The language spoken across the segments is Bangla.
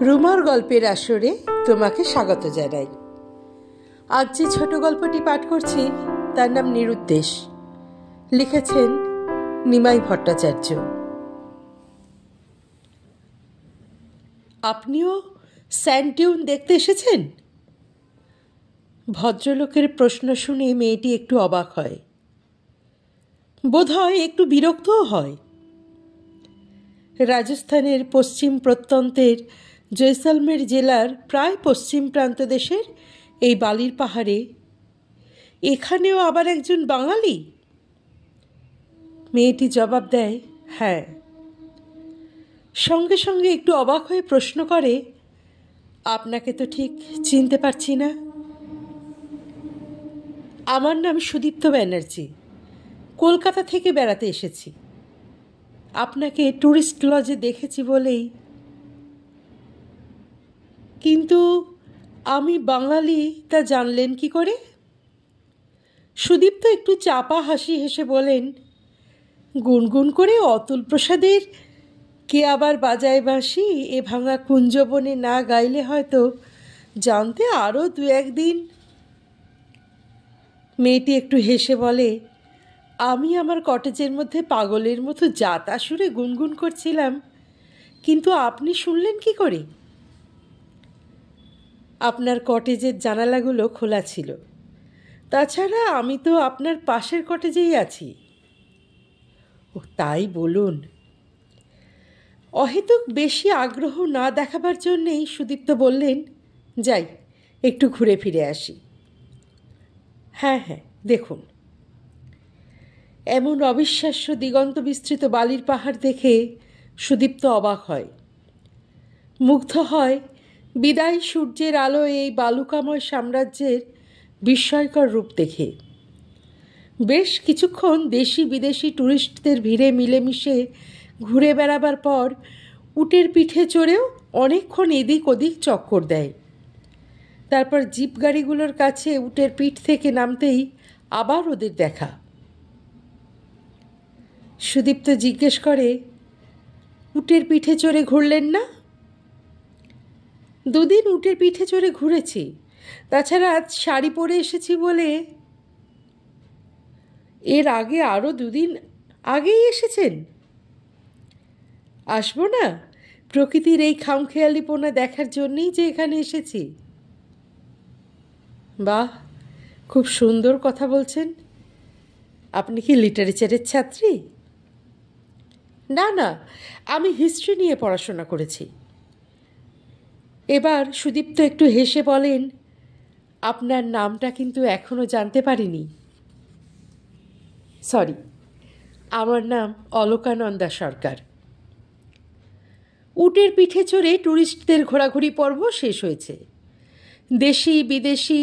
রুমার গল্পের আসরে তোমাকে স্বাগত জানাই। আজ যে ছোট গল্পটি পাঠ করছি তার নাম নিরুদ্দেশ। লিখেছেন নিমাই ভট্টাচার্য। আপনিও স্যান্ড ডিউন দেখতে এসেছেন? ভদ্রলোকের প্রশ্ন শুনে মেয়েটি একটু অবাক হয়, বোধহয় একটু বিরক্তও হয়। রাজস্থানের পশ্চিম প্রত্যন্তের জয়সলমের জেলার প্রায় পশ্চিম প্রান্ত দেশের এই বালির পাহাড়ে এখানেও আবার একজন বাঙালি? মেয়েটি জবাব দেয়, হ্যাঁ। সঙ্গে সঙ্গে একটু অবাক হয়ে প্রশ্ন করে, আপনাকে তো ঠিক চিনতে পারছি না। আমার নাম সুদীপ্ত ব্যানার্জি, কলকাতা থেকে বেড়াতে এসেছি। আপনাকে ট্যুরিস্ট লজে দেখেছি বলেই। কিন্তু আমি বাঙালি তা জানলেন কি করে? সুদীপ্ত একটু চাপা হাসি হেসে বলেন, গুনগুন করে অতুল প্রসাদের কে আবার বাজায় বাঁশি এ ভাঙা কুঞ্জবনে না গাইলে হয়তো জানতে আরও দু একদিন। মেয়েটি একটু হেসে বলে, আমি আমার কটেজের মধ্যে পাগলের মতো যাতা সুরে গুনগুন করছিলাম, কিন্তু আপনি শুনলেন কি করে? আপনার কটেজের জানালাগুলো খোলা ছিল, তাছাড়া আমি তো আপনার পাশের কটেজেই আছি। ও তাই বলুন। অহেতুক বেশি আগ্রহ না দেখাবার জন্যেই সুদীপ্ত বললেন, যাই একটু ঘুরে ফিরে আসি। হ্যাঁ হ্যাঁ, দেখুন। এমন অবিশ্বাস্য দিগন্ত বিস্তৃত বালির পাহাড় দেখে সুদীপ্ত অবাক হয়, মুগ্ধ হয় বিদায় সূর্যের আলোয় এই বালুকাময় সাম্রাজ্যের বিস্ময়কর রূপ দেখে। বেশ কিছুক্ষণ দেশি বিদেশি ট্যুরিস্টদের ভিড়ে মিলেমিশে ঘুরে বেড়াবার পর উটের পিঠে চড়েও অনেকক্ষণ এদিক ওদিক চক্কর দেয়। তারপর জিপ গাড়িগুলোর কাছে উটের পিঠ থেকে নামতেই আবার ওদের দেখা। সুদীপ্ত জিজ্ঞেস করে, উটের পিঠে চড়ে ঘুরলেন না? দুদিন উটের পিঠে চড়ে ঘুরেছি, তাছাড়া আজ শাড়ি পরে এসেছি বলে। এর আগে আরও দুদিন আগেই এসেছেন? আসবো না, প্রকৃতির এই খামখেয়ালিপনা দেখার জন্যেই যে এখানে এসেছি। বাহ, খুব সুন্দর কথা বলছেন। আপনি কি লিটারেচারের ছাত্রী? না না, আমি হিস্ট্রি নিয়ে পড়াশোনা করেছি। এবার সুদীপ্ত একটু হেসে বলেন, আপনার নামটা কিন্তু এখনো জানতে পারিনি। সরি, আমার নাম অলকানন্দা সরকার। উটের পিঠে চড়ে ট্যুরিস্টদের ঘোরাঘুরি পর্ব শেষ হয়েছে। দেশি বিদেশি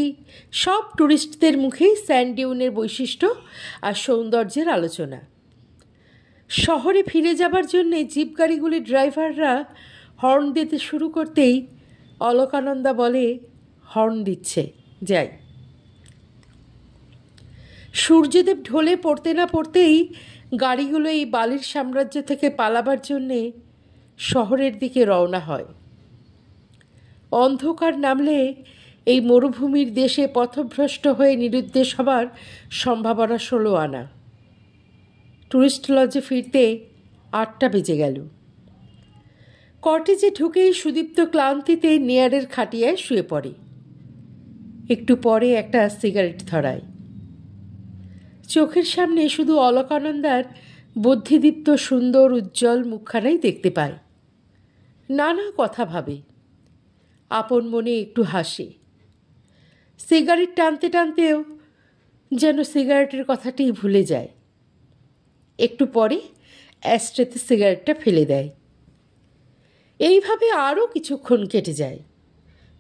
সব ট্যুরিস্টদের মুখেই স্যান্ড ডিউনের বৈশিষ্ট্য আর সৌন্দর্যের আলোচনা। শহরে ফিরে যাবার জন্যে জিপ গাড়িগুলির ড্রাইভাররা হর্ন দিতে শুরু করতেই অলকানন্দা বলে, হর্ন দিচ্ছে, যাই। সূর্যদেব ঢলে পড়তে না পড়তেই গাড়িগুলো এই বালির সাম্রাজ্য থেকে পালাবার জন্যে শহরের দিকে রওনা হয়। অন্ধকার নামলে এই মরুভূমির দেশে পথভ্রষ্ট হয়ে নিরুদ্দেশ হবার সম্ভাবনা 16 আনা। ট্যুরিস্ট লজে ফিরতে 8টা বেজে গেল। কটেজে ঢুকেই সুদীপ্ত ক্লান্তিতে নেয়ারের খাটিয়ায় শুয়ে পড়ে। একটু পরে একটা সিগারেট ধরায়। চোখের সামনে শুধু অলকানন্দার বুদ্ধিদীপ্ত সুন্দর উজ্জ্বল মুখখানাই দেখতে পায়। নানা কথা ভাবে, আপন মনে একটু হাসে। সিগারেট টানতে টানতেও যেন সিগারেটের কথাটি ভুলে যায়। একটু পরে অ্যাশট্রেতে সিগারেটটা ফেলে দেয়। এইভাবে আরও কিছুক্ষণ কেটে যায়।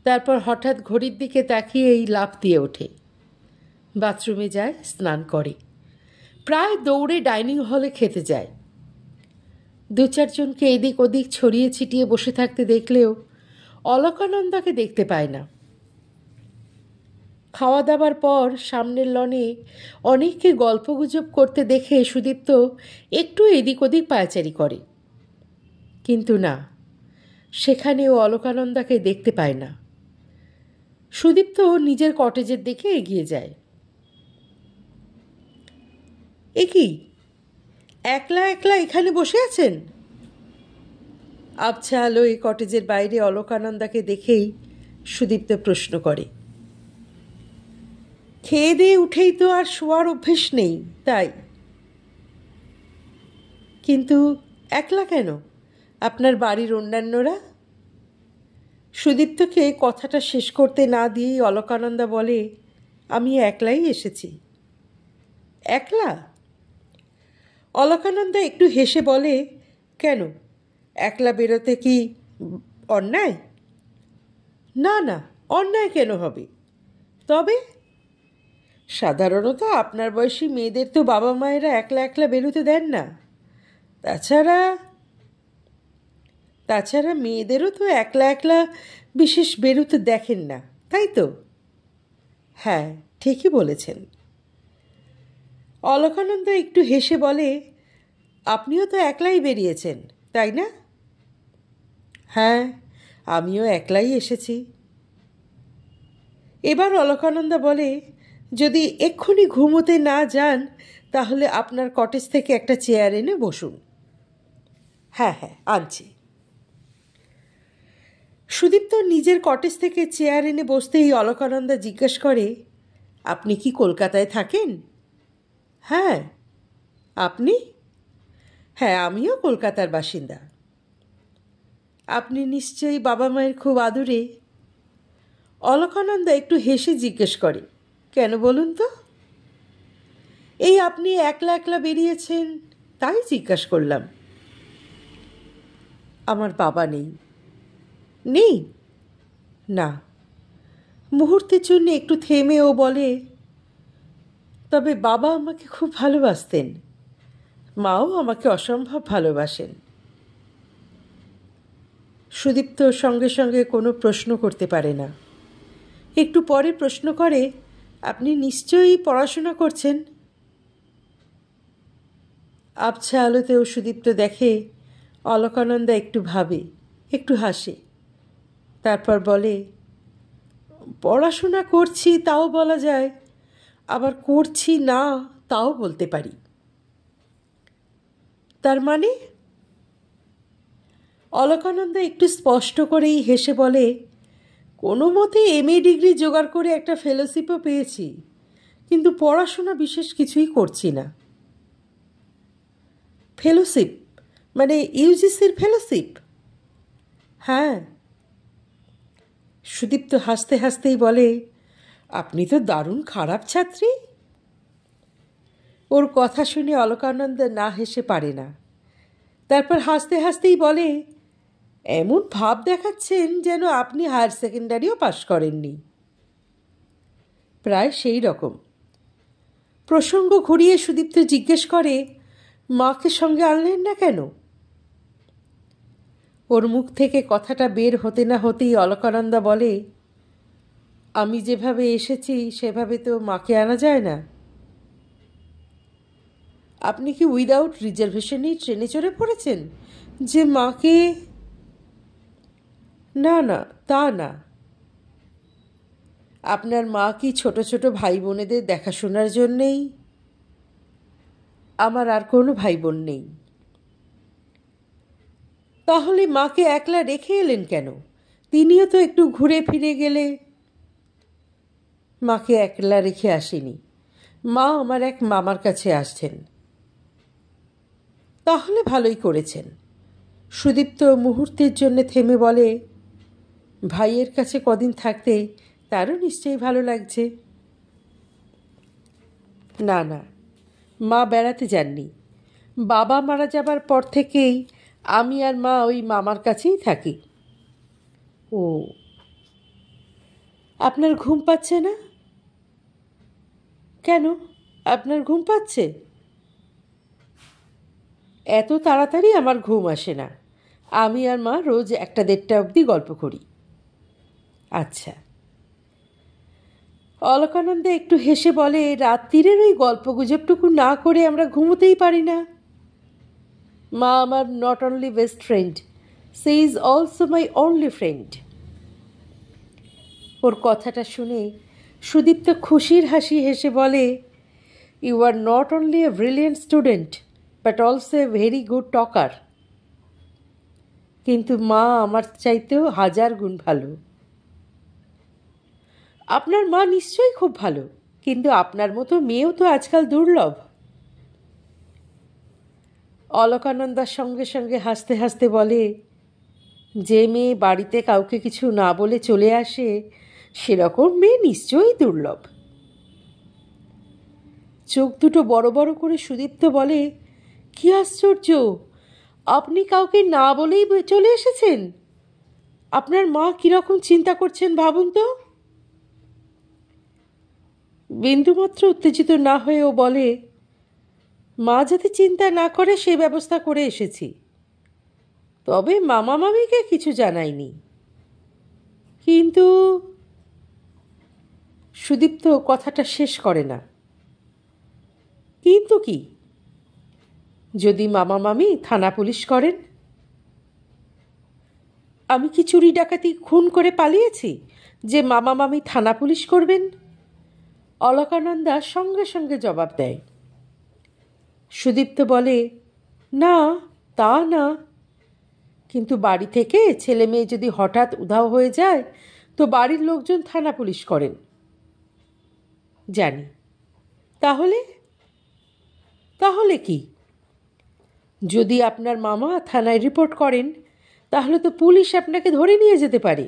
তারপর হঠাৎ ঘড়ির দিকে তাকিয়েই লাফ দিয়ে ওঠে। বাথরুমে যায়, স্নান করে, প্রায় দৌড়ে ডাইনিং হলে খেতে যায়। 2-4 জনকে এদিক ওদিক ছড়িয়ে ছিটিয়ে বসে থাকতে দেখলেও অলকানন্দাকে দেখতে পায় না। খাওয়া দাবার পর সামনের লনে অনেককে গল্পগুজব করতে দেখে সুদীপ্ত একটু এদিক ওদিক পায়চারি করে, কিন্তু না, সেখানেও অলকানন্দাকে দেখতে পায় না। সুদীপ্ত নিজের কটেজের দিকে এগিয়ে যায়। এ কি, একলা একলা এখানে বসে আছেন? আবছা আলো এই কটেজের বাইরে অলকানন্দাকে দেখেই সুদীপ্ত প্রশ্ন করে। খেয়ে দিয়ে উঠেই তো আর শোয়ার অভ্যেস নেই, তাই। কিন্তু একলা কেন? আপনার বাড়ির অন্যান্যরা? সুদীপ্তকে কথাটা শেষ করতে না দিয়েই অলকানন্দা বলে, আমি একলাই এসেছি। একলা? অলকানন্দা একটু হেসে বলে, কেন, একলা বেরোতে কি অন্যায়? না না, অন্যায় কেন হবে? তবে সাধারণত আপনার বয়সী মেয়েদের তো বাবা মায়েরা একলা একলা বেরোতে দেন না। তাছাড়া মেয়েদেরও তো একলা একলা বিশেষ বেরোতে দেখেন না, তাই তো? হ্যাঁ, ঠিকই বলেছেন। অলকানন্দা একটু হেসে বলে, আপনিও তো একলাই বেরিয়েছেন, তাই না? হ্যাঁ, আমিও একলাই এসেছি। এবার অলকানন্দা বলে, যদি এক্ষুনি ঘুমোতে না যান তাহলে আপনার কটেজ থেকে একটা চেয়ার এনে বসুন। হ্যাঁ হ্যাঁ, আনছি। সুদীপ্ত নিজের কটেজ থেকে চেয়ার এনে বসতেই অলকানন্দা জিজ্ঞেস করে, আপনি কি কলকাতায় থাকেন? হ্যাঁ। আপনি? হ্যাঁ, আমিও কলকাতার বাসিন্দা। আপনি নিশ্চয়ই বাবা মায়ের খুব আদুরে? অলকানন্দা একটু হেসে জিজ্ঞেস করে, কেন বলুন তো? এই আপনি একলা একলা বেরিয়েছেন, তাই জিজ্ঞাসা করলাম। আমার বাবা নেই। নেই? না। মুহূর্তের জন্য একটু থেমে ও বলে, তবে বাবা আমাকে খুব ভালোবাসতেন, মাও আমাকে অসম্ভব ভালোবাসেন। সুদীপ্ত সঙ্গে সঙ্গে কোনো প্রশ্ন করতে পারে না। একটু পরে প্রশ্ন করে, আপনি নিশ্চয়ই পড়াশোনা করছেন? আবছা আলোতেও সুদীপ্ত দেখে অলকানন্দা একটু ভাবে, একটু হাসে, তারপর বলে, পড়াশোনা করছি তাও বলা যায়, আবার করছি না তাও বলতে পারি। তার মানে? অলকানন্দা একটু স্পষ্ট করেই হেসে বলে, কোনো মতে MA ডিগ্রি জোগাড় করে একটা ফেলোশিপও পেয়েছি, কিন্তু পড়াশোনা বিশেষ কিছুই করছি না। ফেলোশিপ মানে ইউজিসির ফেলোশিপ? হ্যাঁ। সুদীপ্ত হাসতে হাসতেই বলে, আপনি তো দারুণ খারাপ ছাত্রী। ওর কথা শুনে অলকানন্দা না হেসে পারে না। তারপর হাসতে হাসতেই বলে, এমন ভাব দেখাচ্ছেন যেন আপনি হায়ার সেকেন্ডারিও পাশ করেননি। প্রায় সেই রকম। প্রসঙ্গ ঘুরিয়ে সুদীপ্ত জিজ্ঞেস করে, মাকে সঙ্গে আনলেন না কেন? ওর মুখ থেকে কথাটা বের হতে না হতেই অলকানন্দা বলে, আমি যেভাবে এসেছি সেভাবে তো মাকে আনা যায় না। আপনি কি উইদাউট রিজার্ভেশনেই ট্রেনে চড়ে পড়েছেন যে মাকে? না না, তা না। আপনার মা কি ছোট ছোট ভাই বোনেদের দেখাশোনার জন্যেই? আমার আর কোনো ভাই বোন নেই। তাহলে মাকে একলা রেখে এলেন কেন? তিনিও তো একটু ঘুরে ফিরে গেলে। মাকে একলা রেখে আসেনি, মা আমার এক মামার কাছে আসছেন। তাহলে ভালোই করেছেন। সুদীপ্ত মুহূর্তের জন্য থেমে বলে, ভাইয়ের কাছে কদিন থাকতে তারও নিশ্চয়ই ভালো লাগছে। না না, মা বেড়াতে যাননি। বাবা মারা যাবার পর থেকেই আমি আর মা ওই মামার কাছেই থাকি। ও, আপনার ঘুম পাচ্ছে না কেন? আপনার ঘুম পাচ্ছে? এত তাড়াতাড়ি আমার ঘুম আসে না। আমি আর মা রোজ 1-1:30 অবধি গল্প করি। আচ্ছা। অলকানন্দা একটু হেসে বলে, রাত্রিরের ওই গল্প গুজবটুকু না করে আমরা ঘুমোতেই পারি না। মা আমার not only best friend, she is also my only friend. ওর কথাটা শুনে সুদীপ্ত খুশির হাসি হেসে বলে, you are not only a brilliant student but also a very good talker. কিন্তু মা আমার চাইতেও 1000 গুণ ভালো। আপনার মা নিশ্চয়ই খুব ভালো, কিন্তু আপনার মতো মেয়েও তো আজকাল দুর্লভ। অলকানন্দার সঙ্গে সঙ্গে হাসতে হাসতে বলে, যে মেয়ে বাড়িতে কাউকে কিছু না বলে চলে আসে সেরকম মেয়ে নিশ্চয়ই দুর্লভ। চোখ দুটো বড় বড় করে সুদীপ্ত বলে, কি আশ্চর্য, আপনি কাউকে না বলেই চলে এসেছেন? আপনার মা কীরকম চিন্তা করছেন ভাবুন তো। বিন্দুমাত্র উত্তেজিত না হয়ে ও বলে, মা যাতে চিন্তা না করে সে ব্যবস্থা করে এসেছি, তবে মামা মামিকে কিছু জানাইনি। কিন্তু সুদীপ্ত কথাটা শেষ করে না। কিন্তু কি? যদি মামা মামি থানা পুলিশ করেন? আমি কি চুরি ডাকাতি খুন করে পালিয়েছি যে মামা মামি থানা পুলিশ করবেন? অলকানন্দা সঙ্গে সঙ্গে জবাব দেয়। সুদীপ্ত বলে, না তা না, কিন্তু বাড়ি থেকে ছেলে মেয়ে যদি হঠাৎ উধাও হয়ে যায় তো বাড়ির লোকজন থানা পুলিশ করেন। জানি। তাহলে? তাহলে কি? যদি আপনার মামা থানায় রিপোর্ট করেন তাহলে তো পুলিশ আপনাকে ধরে নিয়ে যেতে পারে।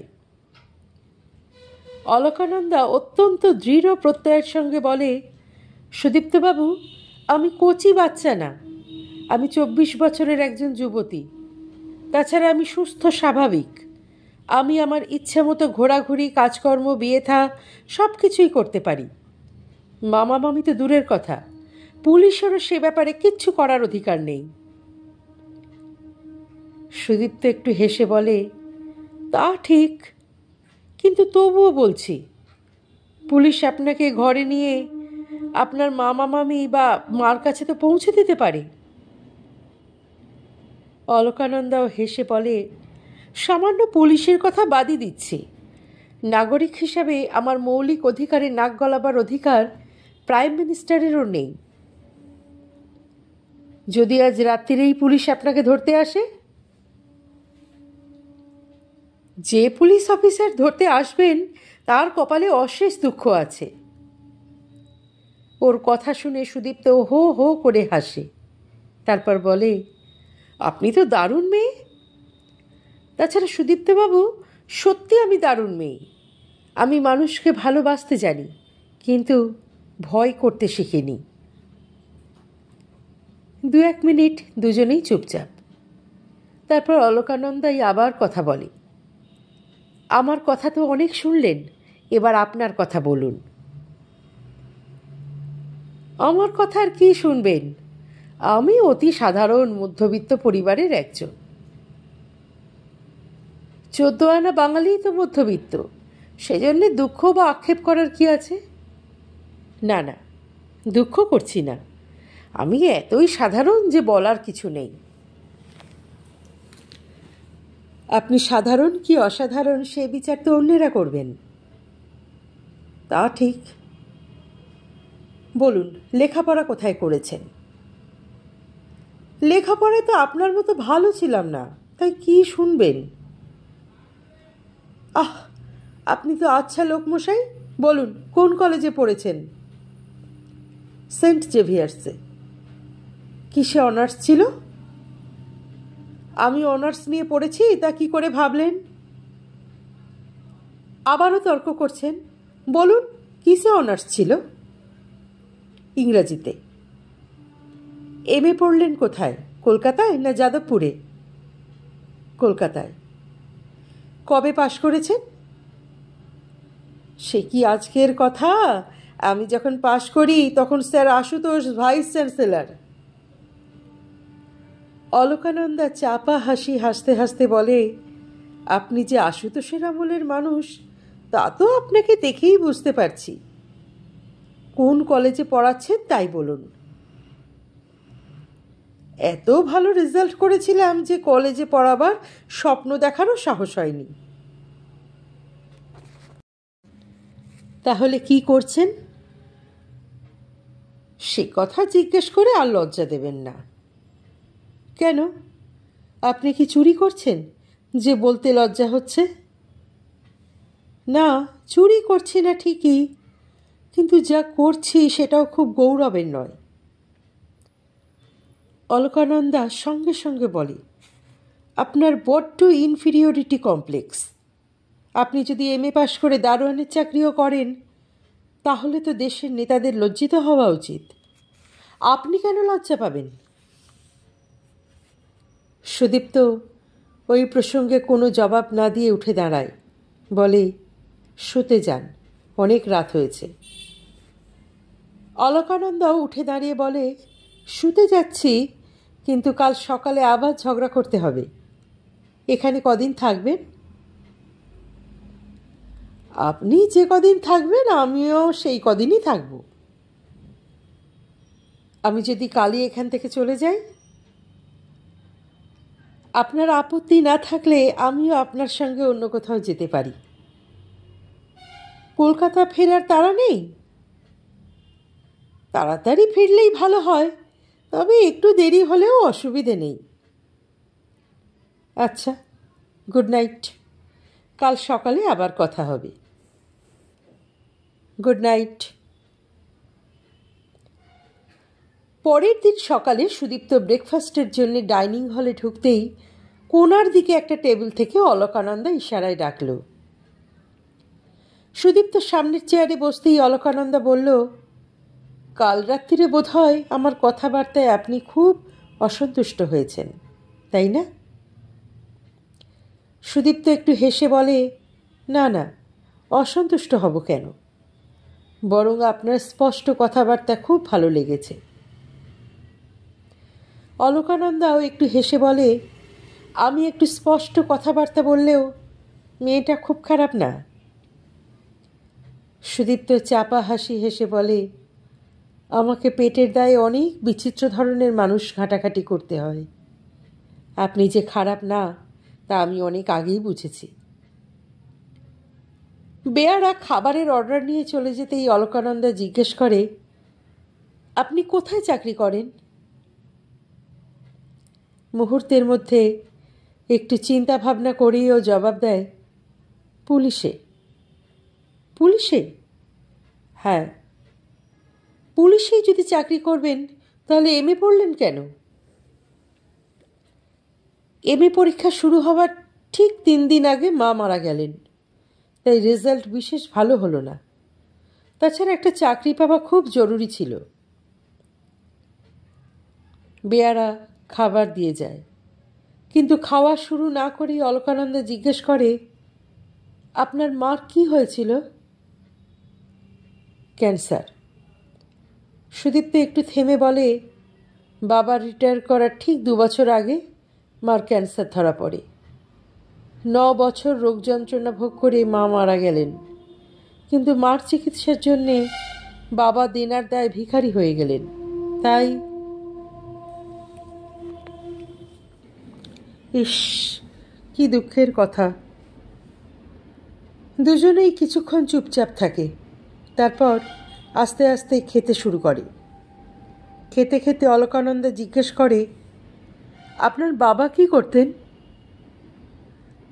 অলকানন্দা অত্যন্ত দৃঢ় প্রত্যয়ের সঙ্গে বলে, সুদীপ্তবাবু, আমি কচি বাচ্চা না, আমি 24 বছরের একজন যুবতী। তাছাড়া আমি সুস্থ স্বাভাবিক। আমি আমার ইচ্ছে মতো ঘোরাঘুরি, কাজকর্ম, বিয়ে থা সব কিছুই করতে পারি। মামা মামি তো দূরের কথা, পুলিশেরও সে ব্যাপারে কিচ্ছু করার অধিকার নেই। সুদীপ্ত একটু হেসে বলে, তা ঠিক, কিন্তু তবুও বলছি, পুলিশ আপনাকে ঘরে নিয়ে আপনার মামা মামি বা মার কাছে তো পৌঁছে দিতে পারে। অলকানন্দাও হেসে বলে, সামান্য পুলিশের কথা বাদই দিচ্ছি, নাগরিক হিসাবে আমার মৌলিক অধিকারে নাক গলাবার অধিকার প্রাইম মিনিস্টারেরও নেই। যদি আজ রাত্রিরেই পুলিশ আপনাকে ধরতে আসে? যে পুলিশ অফিসার ধরতে আসবেন তার কপালে অশেষ দুঃখ আছে। ওর কথা শুনে সুদীপ্ত হো হো করে হাসে, তারপর বলে, আপনি তো দারুণ মেয়ে। তাছাড়া সুদীপ্তবাবু, সত্যি আমি দারুণ মেয়ে। আমি মানুষকে ভালোবাসতে জানি, কিন্তু ভয় করতে শিখিনি। 2-1 মিনিট দুজনেই চুপচাপ। তারপর অলকানন্দাই আবার কথা বলে, আমার কথা তো অনেক শুনলেন, এবার আপনার কথা বলুন। আমার কথা আর কি শুনবেন? আমি অতি সাধারণ মধ্যবিত্ত পরিবারের একজন। 14 আনা বাঙালিই তো মধ্যবিত্ত, সেজন্যে দুঃখ বা আক্ষেপ করার কি আছে? না না, দুঃখ করছি না, আমি এতই সাধারণ যে বলার কিছু নেই। আপনি সাধারণ কি অসাধারণ সে বিচার তো অন্যেরা করবেন। তা ঠিক। বলুন, লেখাপড়া কোথায় করেছেন? লেখাপড়ায় তো আপনার মতো ভালো ছিলাম না, তাই কি শুনবেন? আহ, আপনি তো আচ্ছা লোকমশাই, বলুন কোন কলেজে পড়েছেন? সেন্ট জেভিয়ার্সে। কিসে অনার্স ছিল? আমি অনার্স নিয়ে পড়েছি তা কি করে ভাবলেন? আবারও তর্ক করছেন, বলুন কিসে অনার্স ছিল? ইংরাজিতে। এমএ পড়লেন কোথায়, কলকাতায় না যাদবপুরে? কলকাতায়। কবে পাশ করেছেন? সে কি আজকের কথা? আমি যখন পাশ করি তখন sir Ashutosh vice chancellor. Alakananda চাপা হাসি হাসতে হাসতে বলে, আপনি যে আশুতোষের আমলের মানুষ তা তো আপনাকে দেখেই বুঝতে পারছি। কোন কলেজে পড়াচ্ছেন তাই বলুন। এত ভালো রেজাল্ট করেছিলাম যে কলেজে পড়াবার স্বপ্ন দেখারও সাহস হয়নি। তাহলে কি করছেন? সে কথা জিজ্ঞেস করে আর লজ্জা দেবেন না। কেন, আপনি কি চুরি করছেন যে বলতে লজ্জা হচ্ছে? না, চুরি করছি না ঠিকই, কিন্তু যা করছি সেটাও খুব গৌরবের নয়। অলকানন্দা সঙ্গে সঙ্গে বলে, আপনার বড্ড ইনফিরিয়রিটি কমপ্লেক্স। আপনি যদি এমএ পাশ করে দারোয়ানের চাকরিও করেন তাহলে তো দেশের নেতাদের লজ্জিত হওয়া উচিত। আপনি কেন লজ্জা পাবেন? সুদীপ্ত ওই প্রসঙ্গে কোনো জবাব না দিয়ে উঠে দাঁড়ায়, বলে, শুতে যান, অনেক রাত হয়েছে। অলকানন্দাও উঠে দাঁড়িয়ে বলে, শুতে যাচ্ছি, কিন্তু কাল সকালে আবার ঝগড়া করতে হবে। এখানে কদিন থাকবেন? আপনি যে কদিন থাকবেন আমিও সেই কদিনই থাকব। আমি যদি কালই এখান থেকে চলে যাই? আপনার আপত্তি না থাকলে আমিও আপনার সঙ্গে অন্য কোথাও যেতে পারি। কলকাতা ফেরার তাড়া নেই? তাড়াতাড়ি ফিরলেই ভালো হয়, তবে একটু দেরি হলেও অসুবিধে নেই। আচ্ছা, গুড নাইট। কাল সকালে আবার কথা হবে। Good night. পরের দিন সকালে সুদীপ্ত ব্রেকফাস্টের জন্য ডাইনিং হলে ঢুকতেই কোণার দিকে একটা টেবিল থেকে অলকানন্দা ইশারায় ডাকল। সুদীপ্ত সামনের চেয়ারে বসতেই অলকানন্দা বলল, কাল রাত্রিরে বোধহয় আমার কথাবার্তায় আপনি খুব অসন্তুষ্ট হয়েছেন, তাই না? সুদীপ্ত একটু হেসে বলে, না না, অসন্তুষ্ট হব কেন, বরং আপনার স্পষ্ট কথাবার্তা খুব ভালো লেগেছে। অলকানন্দাও একটু হেসে বলে, আমি একটু স্পষ্ট কথাবার্তা বললেও মেয়েটা খুব খারাপ না। সুদীপ্ত চাপা হাসি হেসে বলে, আমাকে পেটের দায়ে অনেক বিচিত্র ধরনের মানুষ ঘাঁটাঘাঁটি করতে হয়। আপনি যে খারাপ না তা আমি অনেক আগেই বুঝেছি। বেয়ারা খাবারের অর্ডার নিয়ে চলে যেতেই অলকানন্দা জিজ্ঞেস করে, আপনি কোথায় চাকরি করেন? মুহূর্তের মধ্যে একটু চিন্তা ভাবনা করেই ও জবাব দেয়, পুলিশে। পুলিশে? হ্যাঁ। পুলিশেই যদি চাকরি করবেন তাহলে এমএ পড়লেন কেন? এমএ পরীক্ষা শুরু হবার ঠিক 3 দিন আগে মা মারা গেলেন, তাই রেজাল্ট বিশেষ ভালো হলো না। তাছাড়া একটা চাকরি পাওয়া খুব জরুরি ছিল। বেয়ারা খাবার দিয়ে যায়, কিন্তু খাওয়া শুরু না করেই অলকানন্দা জিজ্ঞেস করে, আপনার মার কি হয়েছিল? ক্যান্সার। সুদীপ্ত একটু থেমে বলে, বাবা রিটায়ার করার ঠিক 2 বছর আগে মার ক্যান্সার ধরা পড়ে। 9 বছর রোগ যন্ত্রণা ভোগ করে মা মারা গেলেন, কিন্তু মার চিকিৎসার জন্যে বাবা দেনার দায় ভিখারি হয়ে গেলেন। তাই ইস, কি দুঃখের কথা। দুজনেই কিছুক্ষণ চুপচাপ থাকে, তারপর আস্তে আস্তে খেতে শুরু করে। খেতে খেতে অলকানন্দা জিজ্ঞেস করে, আপনার বাবা কি করতেন?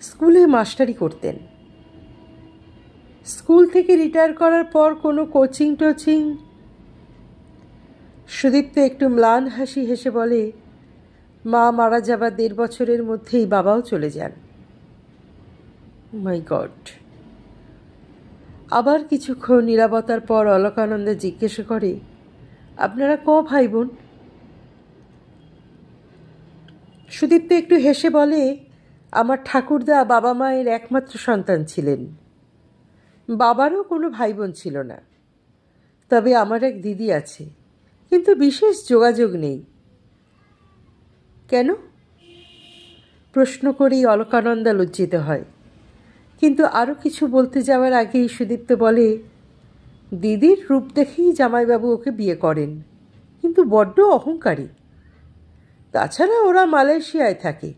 স্কুলে মাস্টারি করতেন। স্কুল থেকে রিটায়ার করার পর কোনো কোচিং টোচিং? সুদীপ্ত একটু ম্লান হাসি হেসে বলে, মা মারা যাবার 1.5 বছরের মধ্যেই বাবাও চলে যান। মাই গড। আবার কিছুক্ষণ নীরবতার পর অলকানন্দা জিজ্ঞেস করে, আপনারা ক ভাই বোন? সুদীপ্ত একটু হেসে বলে, আমার ঠাকুরদা বাবা মায়ের একমাত্র সন্তান ছিলেন। বাবারও কোনো ভাই বোন ছিল না, তবে আমার এক দিদি আছে, কিন্তু বিশেষ যোগাযোগ নেই। কেন? প্রশ্ন করেই অলকানন্দা লজ্জিত হয়, কিন্তু আরও কিছু বলতে যাওয়ার আগেই সুদীপ্ত বলে, দিদির রূপ দেখেই জামাইবাবু ওকে বিয়ে করেন, কিন্তু বড্ড অহংকারী। তাছাড়া ওরা মালয়েশিয়ায় থাকে।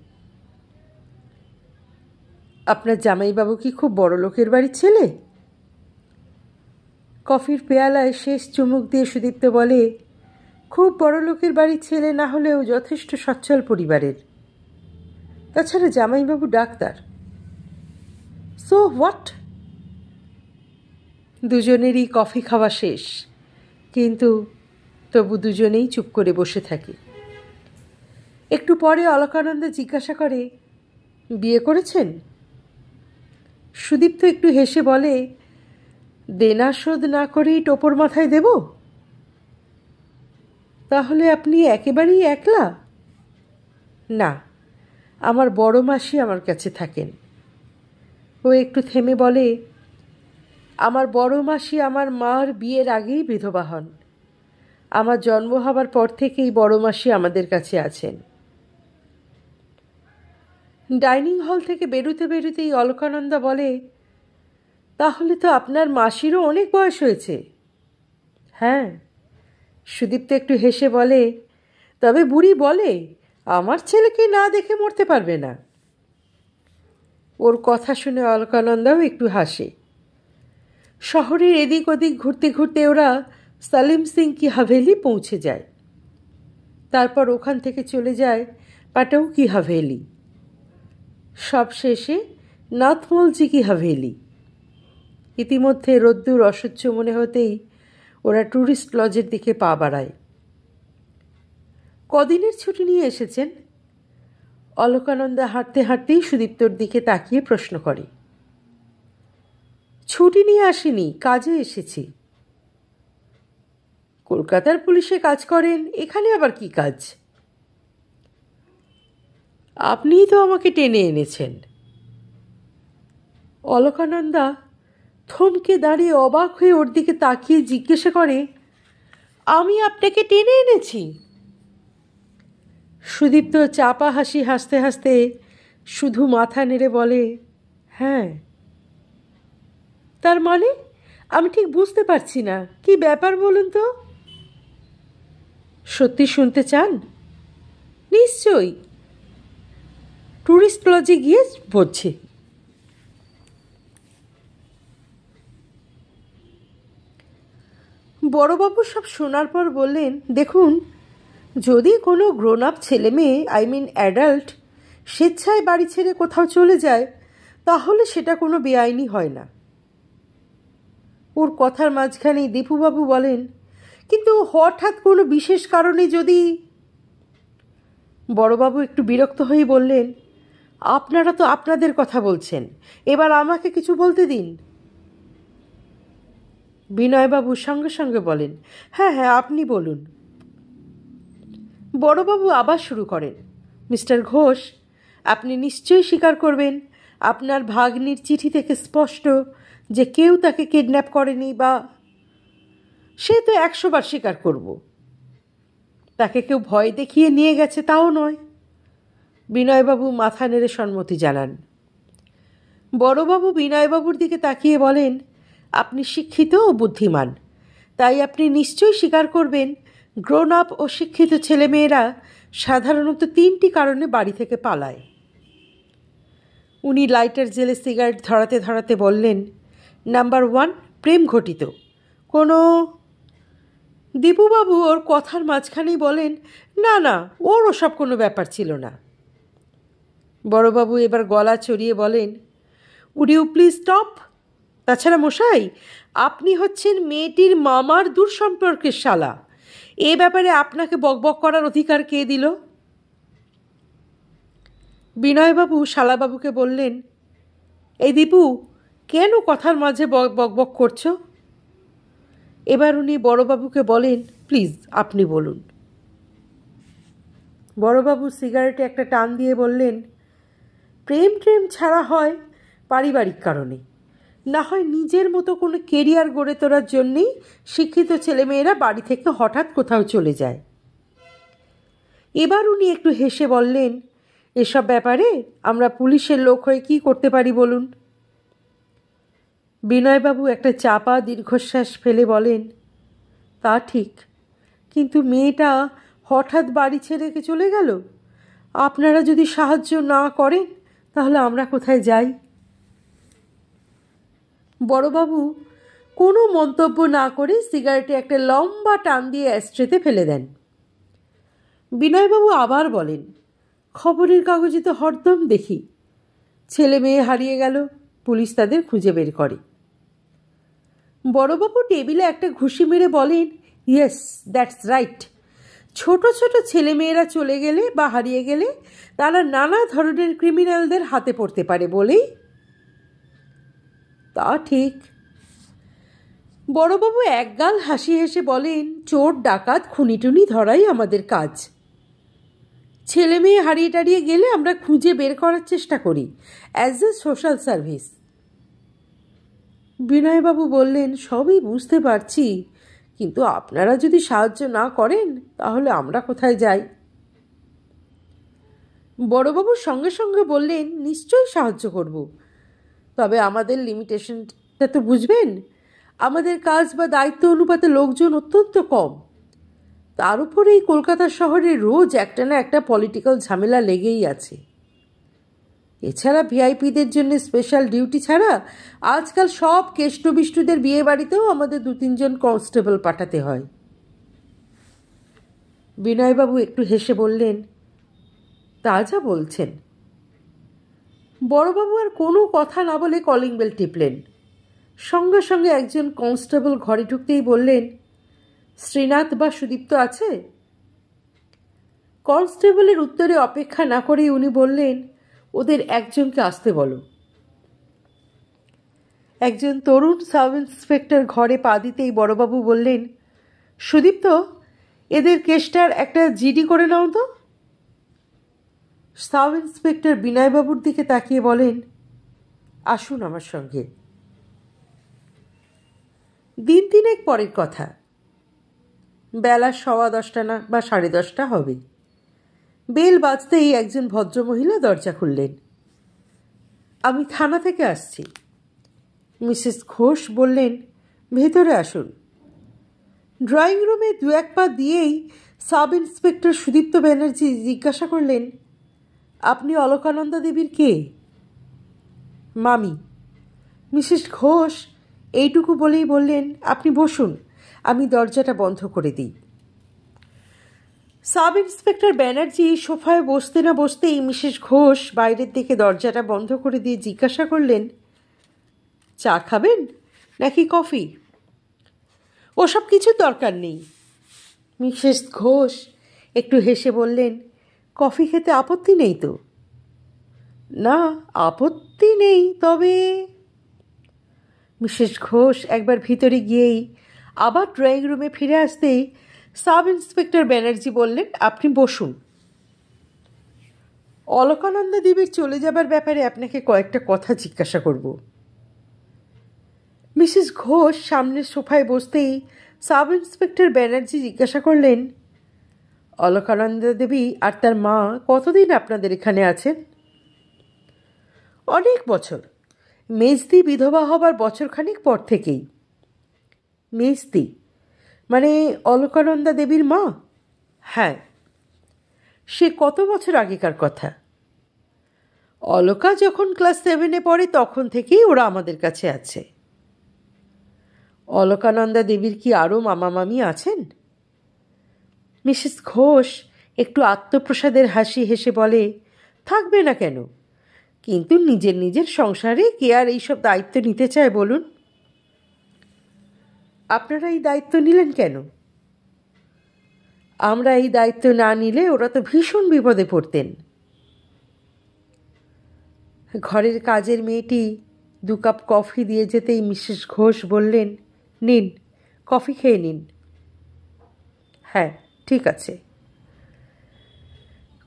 আপনার জামাইবাবু কি খুব বড় লোকের বাড়ির ছেলে? কফির পেয়ালায় শেষ চুমুক দিয়ে সুদীপ্ত বলে, খুব বড় লোকের বাড়ির ছেলে না হলেও যথেষ্ট সচ্ছল পরিবারের। তাছাড়া জামাইবাবু ডাক্তার। So what? দুজনেরই কফি খাওয়া শেষ, কিন্তু তবু দুজনেই চুপ করে বসে থাকে। একটু পরে অলকানন্দা জিজ্ঞাসা করে, বিয়ে করেছেন? সুদীপ্ত একটু হেসে বলে, দেনা শোধ না করেই টোপর মাথায় দেব? তাহলে আপনি একেবারেই একলা? না, আমার বড় মাসি আমার কাছে থাকেন। ও একটু থেমে বলে, আমার বড় মাসি আমার মার বিয়ের আগেই বিধবা হন। আমার জন্ম হবার পর থেকেই বড় মাসি আমাদের কাছে আছেন। ডাইনিং হল থেকে বেরুতে বেরুতেই অলকানন্দা বলে, তাহলে তো আপনার মাসিরও অনেক বয়স হয়েছে। হ্যাঁ। সুদীপ্ত একটু হেসে বলে, তবে বুড়ি বলে আমার ছেলেকে না দেখে মরতে পারবে না। ওর কথা শুনে অলকানন্দাও একটু হাসে। শহরের এদিক ওদিক ঘুরতে ঘুরতে ওরা সালিম সিং কি হাভেলি পৌঁছে যায়। তারপর ওখান থেকে চলে যায় পাটাউ কি হাভেলি, সব শেষে নাথমলজি কি হাভেলি। ইতিমধ্যে রোদ্দুর অসহ্য মনে হতেই ওরা ট্যুরিস্ট লজের দিকে পা বাড়ায়। কদিনের ছুটি নিয়ে এসেছেন? অলকানন্দা হাঁটতে হাঁটতেই সুদীপ্তর দিকে তাকিয়ে প্রশ্ন করে। ছুটি নিয়ে আসিনি, কাজে এসেছি। কলকাতার পুলিশে কাজ করেন, এখানে আবার কি কাজ? আপনিই তো আমাকে টেনে এনেছেন। অলকানন্দা থমকে দাঁড়িয়ে অবাক হয়ে ওর দিকে তাকিয়ে জিজ্ঞাসা করে, আমি আপনাকে টেনে এনেছি? সুদীপ্ত চাপা হাসি হাসতে হাসতে শুধু মাথা নেড়ে বলে, হ্যাঁ। তার মানে? আমি ঠিক বুঝতে পারছি না, কি ব্যাপার বলুন তো। সত্যি শুনতে চান? নিশ্চয়ই। ট্যুরিস্ট লজে গিয়ে বলছি। বড়বাবু সব শোনার পর বললেন, দেখুন, যদি কোনো গ্রোন আপ ছেলে মেয়ে, অ্যাডাল্ট, স্বেচ্ছায় বাড়ি ছেড়ে কোথাও চলে যায়, তাহলে সেটা কোনো বেআইনি হয় না। ওর কথার মাঝখানেই দীপুবাবু বলেন, কিন্তু হঠাৎ কোনো বিশেষ কারণে যদি। বড়বাবু একটু বিরক্ত হয়ে বললেন, আপনারা তো আপনাদের কথা বলছেন, এবার আমাকে কিছু বলতে দিন। বিনয়বাবু সঙ্গে সঙ্গে বলেন, হ্যাঁ হ্যাঁ, আপনি বলুন। বড়বাবু আবার শুরু করেন, মিস্টার ঘোষ, আপনি নিশ্চয়ই স্বীকার করবেন আপনার ভাগ্নির চিঠি থেকে স্পষ্ট যে কেউ তাকে কিডন্যাপ করেনি, বা সে তো 100 বার স্বীকার করব। তাকে কেউ ভয় দেখিয়ে নিয়ে গেছে তাও নয়। বিনয়বাবু মাথা নেড়ে সম্মতি জানান। বড়বাবু বিনয়বাবুর দিকে তাকিয়ে বলেন, আপনি শিক্ষিত ও বুদ্ধিমান, তাই আপনি নিশ্চয়ই স্বীকার করবেন গ্রোন আপ ও শিক্ষিত ছেলেমেয়েরা সাধারণত 3টি কারণে বাড়ি থেকে পালায়। উনি লাইটার জেলে সিগারেট ধরাতে ধরাতে বললেন, নাম্বার 1, প্রেম ঘটিত কোনো। দীপুবাবু ওর কথার মাঝখানেই বলেন, না না, ওর ওসব কোনো ব্যাপার ছিল না। বড়বাবু এবার গলা চড়িয়ে বলেন, উড ইউ প্লিজ স্টপ? তাছাড়া মশাই, আপনি হচ্ছেন মেয়েটির মামার দূর সম্পর্কের শালা, এ ব্যাপারে আপনাকে বকবক করার অধিকার কে দিল? বিনয়বাবু শালাবাবুকে বললেন, এই দীপু, কেন কথার মাঝে বকবক করছো? এবার উনি বড়বাবুকে বলেন, প্লিজ আপনি বলুন। বড়বাবু সিগারেটে একটা টান দিয়ে বললেন, প্রেম ছাড়া হয় পারিবারিক কারণে, না হয় নিজের মতো কোনো কেরিয়ার গড়ে তোলার জন্যেই শিক্ষিত ছেলেমেয়েরা বাড়ি থেকে হঠাৎ কোথাও চলে যায়। এবার উনি একটু হেসে বললেন, এসব ব্যাপারে আমরা পুলিশের লোক হয়ে কী করতে পারি বলুন? বিনয়বাবু একটা চাপা দীর্ঘশ্বাস ফেলে বলেন, তা ঠিক, কিন্তু মেয়েটা হঠাৎ বাড়ি ছেড়ে চলে গেল। আপনারা যদি সাহায্য না করেন তাহলে আমরা কোথায় যাই? বড়বাবু কোনো মন্তব্য না করে সিগারেটে একটা লম্বা টান দিয়ে অ্যাস্ট্রেতে ফেলে দেন। বিনয়বাবু আবার বলেন, খবরের কাগজে তো হরদম দেখি ছেলে মেয়ে হারিয়ে গেল, পুলিশ তাদের খুঁজে বের করে। বড়বাবু টেবিলে একটা ঘুষি মেরে বলেন, ইয়েস, দ্যাটস রাইট। ছোট ছোট ছেলেমেয়েরা চলে গেলে বা হারিয়ে গেলে তারা নানা ধরনের ক্রিমিনালদের হাতে পড়তে পারে বলেই। তা ঠিক। বড়বাবু একগাল হাসি হেসে বলেন, চোর ডাকাত খুনিটুনি ধরাই আমাদের কাজ। ছেলে মেয়ে হারিয়ে টারিয়ে গেলে আমরা খুঁজে বের করার চেষ্টা করি অ্যাজ এ সোশ্যাল সার্ভিস। বিনয়বাবু বললেন, সবই বুঝতে পারছি, কিন্তু আপনারা যদি সাহায্য না করেন তাহলে আমরা কোথায় যাই? বড়বাবু সঙ্গে সঙ্গে বললেন, নিশ্চয়ই সাহায্য করব, তবে আমাদের লিমিটেশনটা তো বুঝবেন। আমাদের কাজ বা দায়িত্ব অনুপাতে লোকজন অত্যন্ত কম। তার উপরে এই কলকাতা শহরে রোজ একটা না একটা পলিটিক্যাল ঝামেলা লেগেই আছে। এছাড়া ভিআইপিদের জন্য স্পেশাল ডিউটি ছাড়া আজকাল সব কেষ্টবিষ্টুদের বিয়ে বাড়িতেও আমাদের 2-3 জন কনস্টেবল পাঠাতে হয়। বিনয়বাবু একটু হেসে বললেন, তা যা বলছেন। বড়বাবু আর কোনো কথা না বলে কলিং বেল টিপলেন। সঙ্গে সঙ্গে একজন কনস্টেবল ঘরে ঢুকতেই বললেন, শ্রীনাথ বা সুদীপ্ত আছে? কনস্টেবলের উত্তরে অপেক্ষা না করেই উনি বললেন, ওদের একজনকে আসতে বলো। একজন তরুণ সাব ইন্সপেক্টর ঘরে পা দিতেই বড়বাবু বললেন, সুদীপ্ত, এদের কেসটার একটা জিডি করে নাও তো। সাব ইন্সপেক্টর বিনয়বাবুর দিকে তাকিয়ে বলেন, আসুন আমার সঙ্গে। দিন 3 পরের কথা, বেলা 10:15 না বা 10:30 হবে। বেল বাজতেই একজন ভদ্রমহিলা দরজা খুললেন। আমি থানা থেকে আসছি। মিসেস ঘোষ বললেন, ভেতরে আসুন। ড্রয়িং রুমে 2-1 পা দিয়েই সাব ইন্সপেক্টর সুদীপ্ত ব্যানার্জি জিজ্ঞাসা করলেন, আপনি অলকানন্দা দেবীর কে? মামি। মিসেস ঘোষ এইটুকু বলেই বললেন, আপনি বসুন, আমি দরজাটা বন্ধ করে দিই। সাব ইন্সপেক্টর ব্যানার্জি সোফায় বসতে না বসতেই মিসেস ঘোষ বাইরের দিকে দরজাটা বন্ধ করে দিয়ে জিজ্ঞাসা করলেন, চা খাবেন নাকি কফি? ওসব কিছু দরকার নেই। মিসেস ঘোষ একটু হেসে বললেন, কফি খেতে আপত্তি নেই তো? না, আপত্তি নেই, তবে। মিসেস ঘোষ একবার ভিতরে গিয়েই আবার ড্রয়িং রুমে ফিরে আসতেই সাব ইন্সপেক্টর ব্যানার্জি বললেন, আপনি বসুন। অলকানন্দা দেবীর চলে যাবার ব্যাপারে আপনাকে কয়েকটা কথা জিজ্ঞাসা করব। মিসেস ঘোষ সামনের সোফায় বসতেই সাব ইন্সপেক্টর ব্যানার্জি জিজ্ঞাসা করলেন, অলকানন্দা দেবী আর তার মা কতদিন আপনাদের এখানে আছেন? অনেক বছর। মেজদি বিধবা হবার বছরখানিক পর থেকেই। মেজদি মানে অলকানন্দা দেবীর মা? হ্যাঁ। সে কত বছর আগেকার কথা? অলকা যখন ক্লাস 7-এ পড়ে তখন থেকেই ওরা আমাদের কাছে আছে। অলকানন্দা দেবীর কি আরও মামা মামি আছেন? মিসেস ঘোষ একটু আত্মপ্রসাদের হাসি হেসে বলে, থাকবে না কেন, কিন্তু নিজের নিজের সংসারে কে আর এইসব দায়িত্ব নিতে চায় বলুন? আপনারা এই দায়িত্ব নিলেন কেন? আমরা এই দায়িত্ব না নিলে ওরা তো ভীষণ বিপদে পড়তেন। ঘরের কাজের মেয়েটি 2 কাপ কফি দিয়ে যেতেই মিসেস ঘোষ বললেন, নিন, কফি খেয়ে নিন। হ্যাঁ, ঠিক আছে।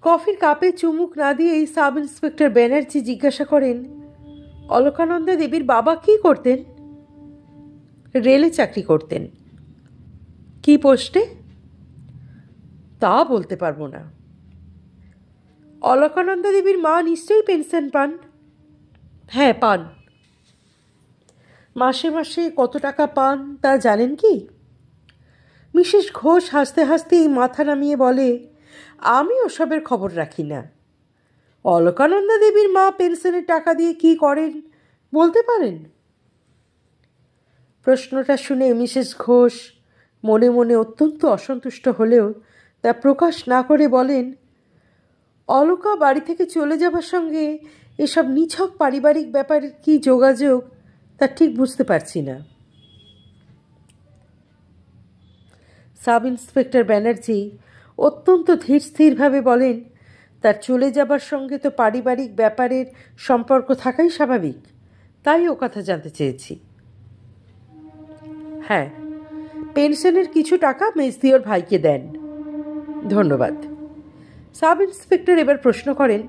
কফির কাপে চুমুক না দিয়েই সাব ইন্সপেক্টর ব্যানার্জি জিজ্ঞাসা করেন, অলকানন্দা দেবীর বাবা কি করতেন? রেলে চাকরি করতেন। কি পোস্টে? তা বলতে পারবো না। অলকানন্দা দেবীর মা নিশ্চয়ই পেনশন পান? হ্যাঁ, পান। মাসে মাসে কত টাকা পান তা জানেন কি? মিসেস ঘোষ হাসতে হাসতেই মাথা নামিয়ে বলে, আমি ওসবের খবর রাখি না। অলকানন্দা দেবীর মা পেনশনের টাকা দিয়ে কি করেন বলতে পারেন? প্রশ্নটা শুনে মিসেস ঘোষ মনে মনে অত্যন্ত অসন্তুষ্ট হলেও তা প্রকাশ না করে বলেন, অলকা বাড়ি থেকে চলে যাবার সঙ্গে এসব নিছক পারিবারিক ব্যাপারের কি যোগাযোগ তা ঠিক বুঝতে পারছি না। সাব ইন্সপেক্টর ব্যানার্জি অত্যন্ত ধীর স্থিরভাবে বলেন, তার চলে যাবার সঙ্গে তো পারিবারিক ব্যাপারের সম্পর্ক থাকাই স্বাভাবিক, তাই ও কথা জানতে চেয়েছি। হ্যাঁ, পেনশনের কিছু টাকা মেজদি ওর ভাইকে দেন। ধন্যবাদ। সাব ইন্সপেক্টর এবার প্রশ্ন করেন,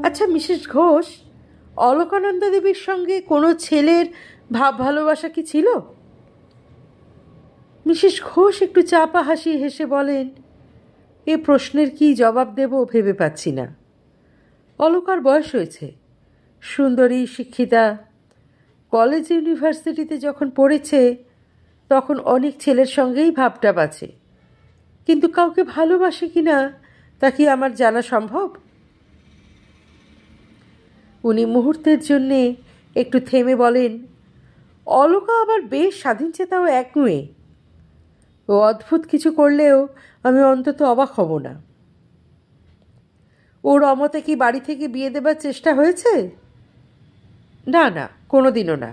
আচ্ছা মিসেস ঘোষ, অলকানন্দা দেবীর সঙ্গে কোনো ছেলের ভাব ভালোবাসা কি ছিল? মিসেস ঘোষ একটু চাপা হাসি হেসে বলেন, এ প্রশ্নের কি জবাব দেব ভেবে পাচ্ছি না। অলকার বয়স হয়েছে, সুন্দরী, শিক্ষিতা, কলেজ ইউনিভার্সিটিতে যখন পড়েছে তখন অনেক ছেলের সঙ্গেই ভাবটা বাঁচে, কিন্তু কাউকে ভালোবাসে কিনা তা কি আমার জানা সম্ভব? উনি মুহূর্তের জন্যে একটু থেমে বলেন, অলকা আবার বেশ স্বাধীনচেতা ও একগুঁয়ে। ও অদ্ভুত কিছু করলেও আমি অন্তত অবাক হব না। ওর অমতে কি বাড়ি থেকে বিয়ে দেবার চেষ্টা হয়েছে? না না, কোনোদিনও না।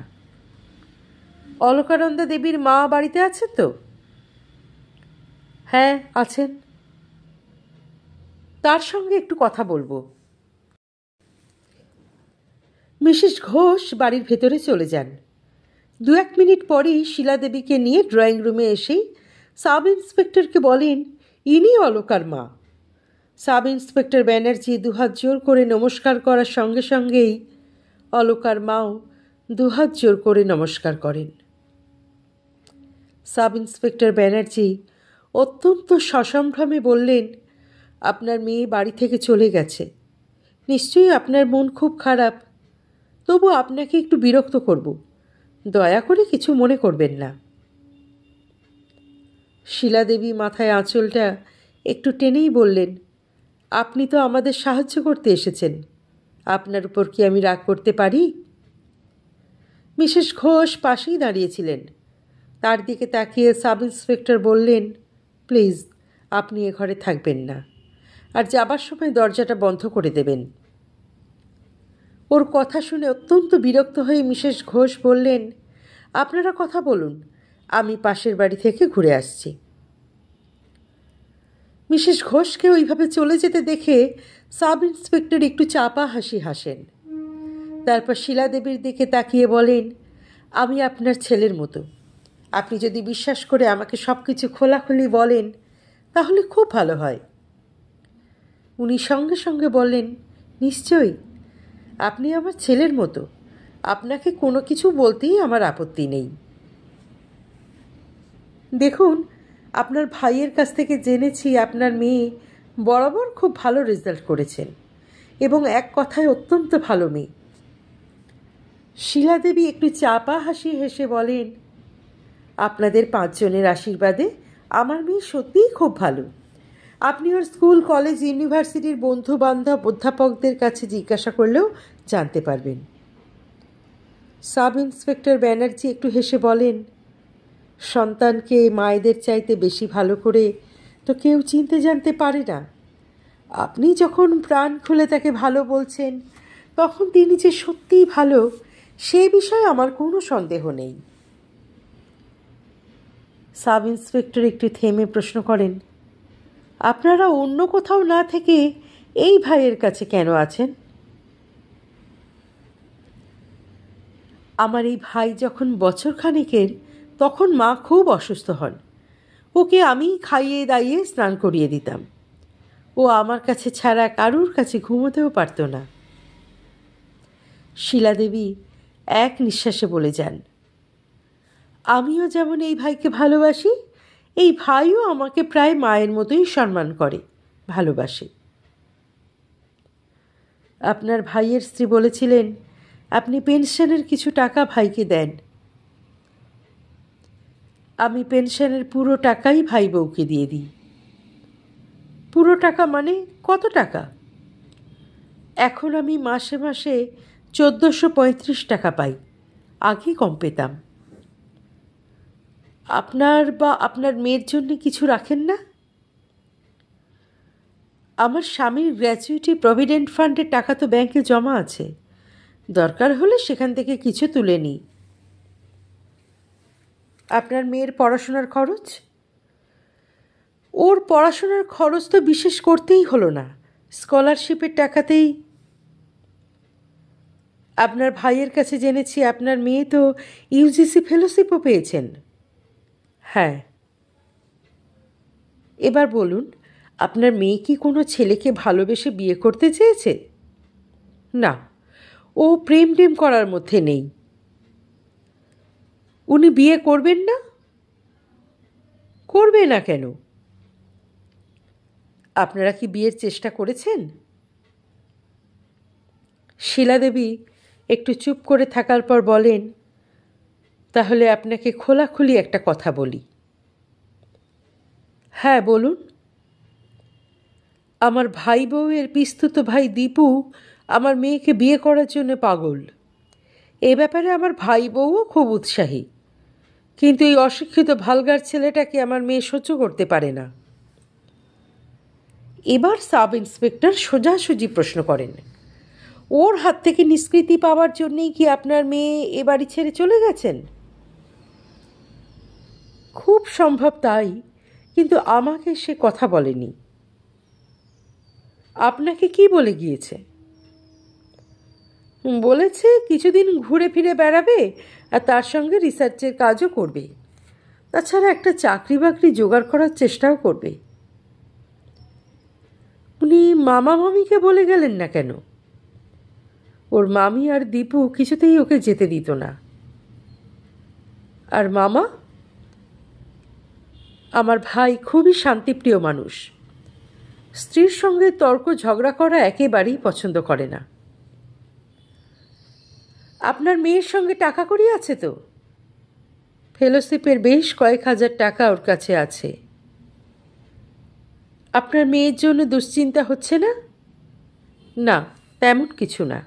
অলকানন্দা দেবীর মা বাড়িতে আছেন তো? হ্যাঁ, আছেন। তার সঙ্গে একটু কথা বলবো। মিসেস ঘোষ বাড়ির ভেতরে চলে যান। 2-1 মিনিট পরেই শিলা দেবীকে নিয়ে ড্রয়িং রুমে এসেই সাব ইন্সপেক্টরকে বলেন, ইনি অলকার মা। সাব ইন্সপেক্টর ব্যানার্জি দুহাত জোর করে নমস্কার করার সঙ্গে সঙ্গেই অলকার মাও দুহাত জোর করে নমস্কার করেন। সাব ইন্সপেক্টর ব্যানার্জি অত্যন্ত সসম্ভ্রমে বললেন, আপনার মেয়ে বাড়ি থেকে চলে গেছে, নিশ্চয়ই আপনার মন খুব খারাপ। তবু আপনাকে একটু বিরক্ত করব, দয়া করে কিছু মনে করবেন না। শিলা দেবী মাথায় আঁচলটা একটু টেনেই বললেন, আপনি তো আমাদের সাহায্য করতে এসেছেন, আপনার উপর কি আমি রাগ করতে পারি? মিসেস ঘোষ পাশেই দাঁড়িয়েছিলেন। তার দিকে তাকিয়ে সাব ইন্সপেক্টর বললেন, প্লিজ আপনি এ ঘরে থাকবেন না, আর যাবার সময় দরজাটা বন্ধ করে দেবেন। ওর কথা শুনে অত্যন্ত বিরক্ত হয়ে মিসেস ঘোষ বললেন, আপনারা কথা বলুন, আমি পাশের বাড়ি থেকে ঘুরে আসছি। মিসেস ঘোষকে ওইভাবে চলে যেতে দেখে সাব ইন্সপেক্টর একটু চাপা হাসি হাসেন। তারপর শিলা দেবীর দিকে তাকিয়ে বলেন, আমি আপনার ছেলের মতো, আপনি যদি বিশ্বাস করে আমাকে সব কিছু খোলাখুলি বলেন তাহলে খুব ভালো হয়। উনি সঙ্গে সঙ্গে বললেন, নিশ্চয়ই, আপনি আমার ছেলের মতো, আপনাকে কোনো কিছু বলতেই আমার আপত্তি নেই। দেখুন, আপনার ভাইয়ের কাছ থেকে জেনেছি আপনার মেয়ে বরাবর খুব ভালো রেজাল্ট করেছেন এবং এক কথায় অত্যন্ত ভালো মেয়ে। শিলা দেবী একটু চাপা হাসি হেসে বলেন, আপনাদের 5 জনের আশীর্বাদে আমার মেয়ে সত্যিই খুব ভালো। আপনি ওর স্কুল, কলেজ, ইউনিভার্সিটির বন্ধু বান্ধব, অধ্যাপকদের কাছে জিজ্ঞাসা করলেও জানতে পারবেন। সাব ইন্সপেক্টর ব্যানার্জি একটু হেসে বলেন, সন্তানকে মায়েদের চাইতে বেশি ভালো করে তো কেউ চিনতে জানতে পারে না। আপনি যখন প্রাণ খুলে তাকে ভালো বলছেন তখন তিনি যে সত্যিই ভালো সে বিষয়ে আমার কোনো সন্দেহ নেই। সাব ইন্সপেক্টর একটু থেমে প্রশ্ন করেন, আপনারা অন্য কোথাও না থেকে এই ভাইয়ের কাছে কেন আছেন? আমার এই ভাই যখন বছরখানেকের তখন মা খুব অসুস্থ হন। ওকে আমি খাইয়ে দাইয়ে স্নান করিয়ে দিতাম। ও আমার কাছে ছাড়া কারুর কাছে ঘুমোতেও পারত না। শিলা দেবী এক নিঃশ্বাসে বলে যান, আমিও যেমন এই ভাইকে ভালোবাসি, এই ভাইও আমাকে প্রায় মায়ের মতোই সম্মান করে, ভালোবাসে। আপনার ভাইয়ের স্ত্রী বলেছিলেন আপনি পেনশনের কিছু টাকা ভাইকে দেন। আমি পেনশনের পুরো টাকাই ভাই বউকে দিয়ে দিই। পুরো টাকা মানে কত টাকা? এখন আমি মাসে মাসে 1435 টাকা পাই, আগে কম পেতাম। আপনার বা আপনার মেয়ের জন্য কিছু রাখেন না? আমার স্বামীর গ্র্যাচুইটি প্রভিডেন্ট ফান্ডের টাকা তো ব্যাংকে জমা আছে, দরকার হলে সেখান থেকে কিছু তুলে নিই। আপনার মেয়ের পড়াশোনার খরচ? ওর পড়াশোনার খরচ তো বিশেষ করতেই হলো না, স্কলারশিপের টাকাতেই। আপনার ভাইয়ের কাছে জেনেছি আপনার মেয়ে তো ইউজিসি ফেলোশিপও পেয়েছেন। হ্যাঁ। এবার বলুন, আপনার মেয়ে কি কোনো ছেলেকে ভালোবেসে বিয়ে করতে চেয়েছে? না, ও প্রেম টেম করার মধ্যে নেই। উনি বিয়ে করবেন না? করবে না কেন? আপনারা কি বিয়ের চেষ্টা করেছেন? শিলাদেবী একটু চুপ করে থাকার পর বলেন, তাহলে আপনাকে খোলাখুলি একটা কথা বলি। হ্যাঁ, বলুন। আমার ভাই বউয়ের পিস্তুত ভাই দীপু আমার মেয়েকে বিয়ে করার জন্য পাগল। এ ব্যাপারে আমার ভাই বউও খুব উৎসাহী, কিন্তু এই অশিক্ষিত ভালগার ছেলেটাকে আমার মেয়ে সহ্য করতে পারে না। এবার সাব ইন্সপেক্টর সোজাসুজি প্রশ্ন করেন, ওর হাত থেকে নিষ্কৃতি পাওয়ার জন্যেই কি আপনার মেয়ে এ বাড়ি ছেড়ে চলে গেছেন? খুব সম্ভব তাই, কিন্তু আমাকে সে কথা বলেনি। আপনাকে কি বলে গিয়েছে? বলেছে কিছুদিন ঘুরে ফিরে বেড়াবে আর তার সঙ্গে রিসার্চের কাজও করবে, তাছাড়া একটা চাকরি বাকরি জোগাড় করার চেষ্টাও করবে। উনি মামা মামিকে বলে গেলেন না কেন? ওর মামি আর দীপু কিছুতেই ওকে যেতে দিত না। আর মামা? আমার ভাই খুবই শান্তিপ্রিয় মানুষ, স্ত্রীর সঙ্গে তর্ক ঝগড়া করা একেবারেই পছন্দ করে না। আপনার মেয়ের সঙ্গে টাকা কড়ি আছে তো? ফেলোশিপের বেশ কয়েক হাজার টাকা ওর কাছে আছে। আপনার মেয়ের জন্য দুশ্চিন্তা হচ্ছে না? না, তেমন কিছু না।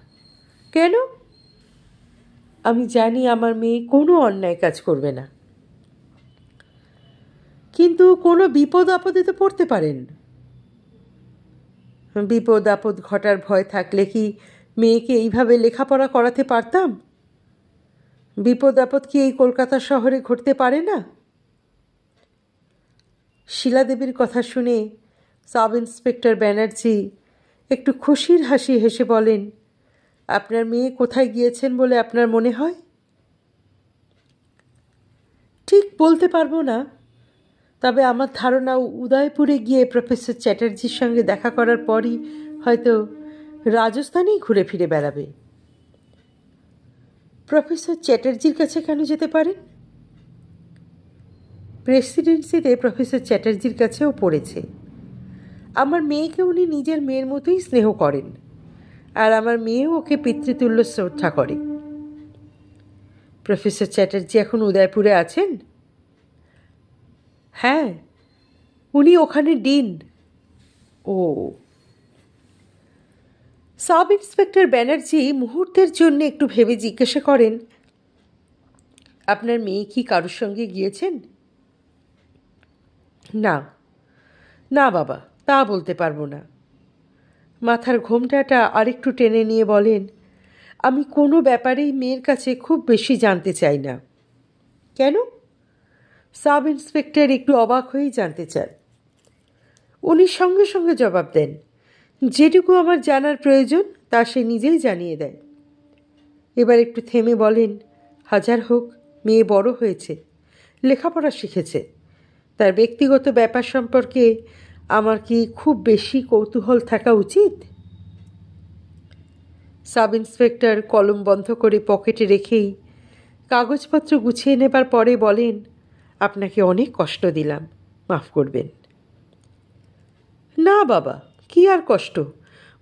কেন? আমি জানি আমার মেয়ে কোনো অন্যায় কাজ করবে না, কিন্তু কোনো বিপদ আপদে তো পড়তে পারেন। বিপদ আপদ ঘটার ভয় থাকলে কি মেয়েকে এইভাবে লেখাপড়া করাতে পারতাম? বিপদ আপদ কি এই কলকাতা শহরে ঘটতে পারে না? শিলাদেবীর কথা শুনে সাব ইন্সপেক্টর ব্যানার্জি একটু খুশির হাসি হেসে বলেন, আপনার মেয়ে কোথায় গিয়েছেন বলে আপনার মনে হয়? ঠিক বলতে পারবো না, তবে আমার ধারণা উদয়পুরে গিয়ে প্রফেসর চ্যাটার্জির সঙ্গে দেখা করার পরই হয়তো রাজস্থানেই ঘুরে ফিরে বেড়াবে। প্রফেসর চ্যাটার্জির কাছে কেন যেতে পারেন? প্রেসিডেন্সিতে প্রফেসর চ্যাটার্জির কাছেও পড়েছে। আমার মেয়েকে উনি নিজের মেয়ের মতোই স্নেহ করেন, আর আমার মেয়েও ওকে পিতৃতুল্য শ্রদ্ধা করে। প্রফেসর চ্যাটার্জি এখন উদয়পুরে আছেন? হ্যাঁ, উনি ওখানে ডিন। ও। সাব ইন্সপেক্টর ব্যানার্জি মুহূর্তের জন্য একটু ভেবে জিজ্ঞাসা করেন, আপনার মেয়ে কি কারোর সঙ্গে গিয়েছেন? না, না বাবা, তা বলতে পারবো না। মাথার ঘোমটাটা আরেকটু টেনে নিয়ে বলেন, আমি কোনো ব্যাপারেই মেয়ের কাছে খুব বেশি জানতে চাই না। কেন? সাব ইন্সপেক্টর একটু অবাক হয়েই জানতে চান। উনি সঙ্গে সঙ্গে জবাব দেন, যেটুকু আমার জানার প্রয়োজন তা সে নিজেই জানিয়ে দেয়। এবার একটু থেমে বলেন, হাজার হোক মেয়ে বড় হয়েছে, লেখাপড়া শিখেছে, তার ব্যক্তিগত ব্যাপার সম্পর্কে আমার কি খুব বেশি কৌতূহল থাকা উচিত? সাব ইন্সপেক্টর কলম বন্ধ করে পকেটে রেখেই কাগজপত্র গুছিয়ে নেবার পরে বলেন, আপনাকে অনেক কষ্ট দিলাম, মাফ করবেন। না বাবা, কি আর কষ্ট,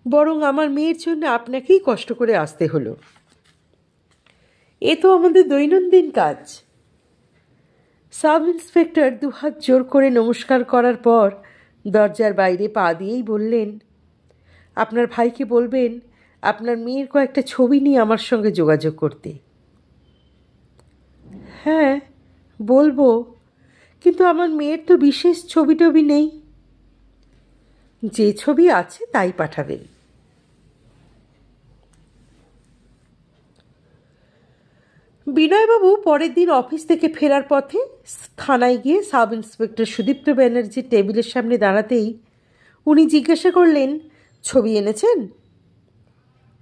বরং আমার মেয়ের জন্য আপনাকেই কষ্ট করে আসতে হলো। এ তো আমাদের দৈনন্দিন কাজ। সাব ইন্সপেক্টর দুহাত জোর করে নমস্কার করার পর দরজার বাইরে পা দিয়েই বললেন, আপনার ভাইকে বলবেন আপনার মেয়ের কয়েকটা ছবি নিয়ে আমার সঙ্গে যোগাযোগ করতে। হ্যাঁ বলবো, কিন্তু আমার মেয়ের তো বিশেষ ছবি টবি নেই। যে ছবি আছে তাই পাঠাবেন। বিনয়বাবু পরের দিন অফিস থেকে ফেরার পথে থানায় গিয়ে সাব ইন্সপেক্টর সুদীপ্ত ব্যানার্জির টেবিলের সামনে দাঁড়াতেই উনি জিজ্ঞাসা করলেন, ছবি এনেছেন?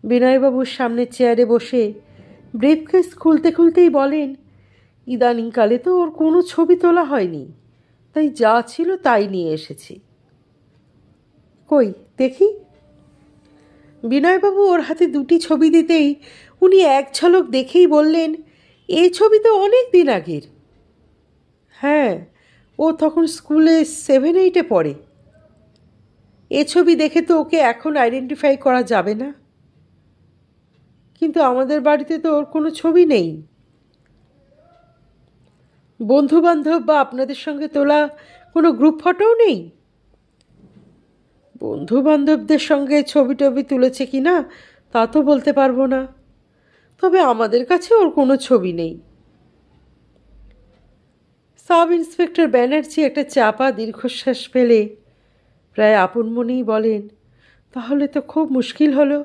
বিনয়বাবুর সামনের চেয়ারে বসে ব্রিফকেস খুলতে খুলতেই বলেন, ইদানিংকালে তো ওর কোনো ছবি তোলা হয়নি, তাই যা ছিল তাই নিয়ে এসেছি। কই দেখি। বিনয়বাবু ওর হাতে দুটি ছবি দিতেই উনি এক ঝলক দেখেই বললেন, এই ছবি তো অনেক দিন আগের। হ্যাঁ, ও তখন স্কুলে 7-8 পড়ে। এ ছবি দেখে তো ওকে এখন আইডেন্টিফাই করা যাবে না। কিন্তু আমাদের বাড়িতে তো ওর কোনো ছবি নেই। বন্ধুবান্ধব বা আপনাদের সঙ্গে তোলা কোনো গ্রুপ ফটোও নেই? বন্ধু বান্ধবদের সঙ্গে ছবি টবি তুলেছে কি না তা তো বলতে পারবো না, তবে আমাদের কাছে ওর কোনো ছবি নেই। সাব ইন্সপেক্টর ব্যানার্জি একটা চাপা দীর্ঘশ্বাস ফেলে প্রায় আপন মনেই বলেন, তাহলে তো খুব মুশকিল হলো।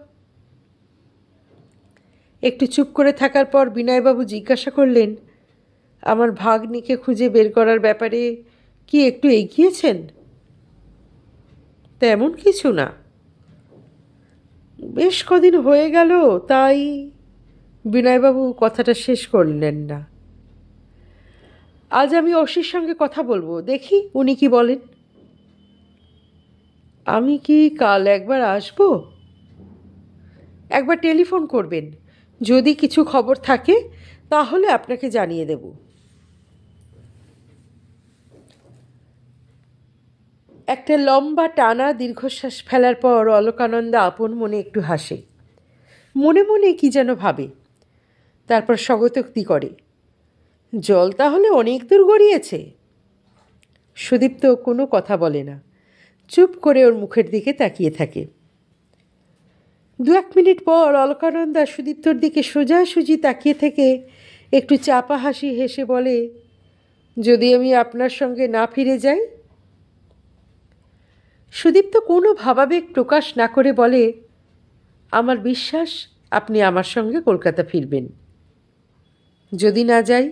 একটু চুপ করে থাকার পর বিনয়বাবু জিজ্ঞাসা করলেন, আমার ভাগ্নিকে খুঁজে বের করার ব্যাপারে কি একটু এগিয়েছেন? তেমন কিছু না, বেশ কদিন হয়ে গেল, তাই। বিনয়বাবু কথাটা শেষ করলেন না। আজ আমি অসির সঙ্গে কথা বলবো, দেখি উনি কি বলেন। আমি কি কাল একবার আসবো? একবার টেলিফোন করবেন, যদি কিছু খবর থাকে তাহলে আপনাকে জানিয়ে দেব। একটা লম্বা টানা দীর্ঘশ্বাস ফেলার পর অলকানন্দা আপন মনে একটু হাসে, মনে মনে কি যেন ভাবে, তারপর স্বগতোক্তি করে, জল তাহলে অনেক দূর গড়িয়েছে। সুদীপ্ত কোনো কথা বলে না, চুপ করে ওর মুখের দিকে তাকিয়ে থাকে। 2-1 মিনিট পর অলকানন্দা সুদীপ্তর দিকে সোজাসুজি তাকিয়ে থেকে একটু চাপা হাসি হেসে বলে, যদি আমি আপনার সঙ্গে না ফিরে যাই? সুদীপ্ত কোনো ভাবাবেগ প্রকাশ না করে বলে, আমার বিশ্বাস আপনি আমার সঙ্গে কলকাতা ফিরবেন। যদি না যাই?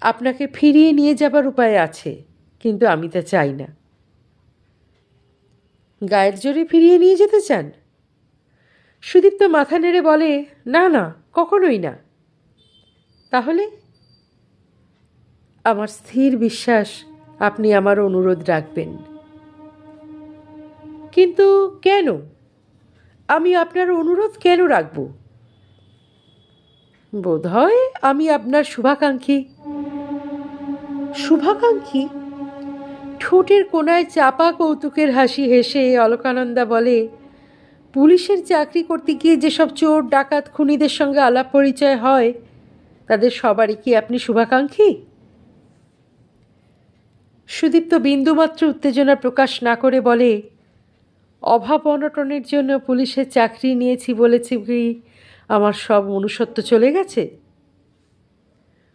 আপনাকে ফিরিয়ে নিয়ে যাবার উপায় আছে, কিন্তু আমি তা চাই না। গায়ের জোরে ফিরিয়ে নিয়ে যেতে চান? সুদীপ্ত মাথা নেড়ে বলে, না না, কখনোই না। তাহলে? আমার স্থির বিশ্বাস আপনি আমার অনুরোধ রাখবেন। কিন্তু কেন? আমি আপনার অনুরোধ কেন রাখব? বোধহয় আমি আপনার শুভাকাঙ্ক্ষী। শুভাকাঙ্ক্ষী? ঠোঁটের কোণায় চাপা কৌতুকের হাসি হেসে অলকানন্দা বলে, পুলিশের চাকরি করতে গিয়ে যেসব চোর ডাকাত খুনিদের সঙ্গে আলাপ পরিচয় হয়, তাদের সবারই কি আপনি শুভাকাঙ্ক্ষী? সুদীপ্ত বিন্দুমাত্র উত্তেজনা প্রকাশ না করে বলে, অভাব অনটনের জন্য পুলিশের চাকরি নিয়েছি বলেছি কি আমার সব মনুষ্যত্ব চলে গেছে?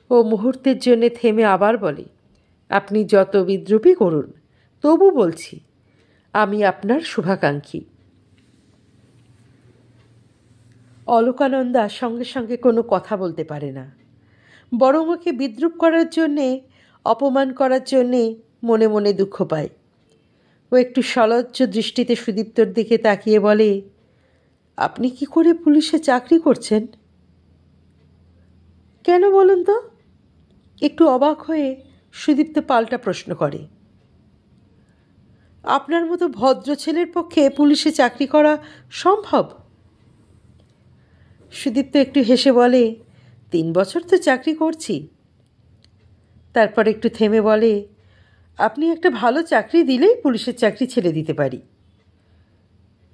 ও মুহূর্তের জন্য থেমে আবার বলে, আপনি যত বিদ্রূপই করুন, তবু বলছি আমি আপনার শুভাকাঙ্ক্ষী। অলকানন্দা সঙ্গে সঙ্গে কোনো কথা বলতে পারে না, বরং ওকে বিদ্রূপ করার জন্যে, অপমান করার জন্যে মনে মনে দুঃখ পায়। ও একটু সলজ্জ দৃষ্টিতে সুদীপ্তর দিকে তাকিয়ে বলে, আপনি কি করে পুলিশে চাকরি করছেন? কেন বলুন তো? একটু অবাক হয়ে সুদীপ্ত পাল্টা প্রশ্ন করে। আপনার মতো ভদ্র ছেলের পক্ষে পুলিশে চাকরি করা সম্ভব? সুদীপ্ত একটু হেসে বলে, 3 বছর তো চাকরি করছি। তারপর একটু থেমে বলে, আপনি একটা ভালো চাকরি দিলেই পুলিশের চাকরি ছেড়ে দিতে পারি।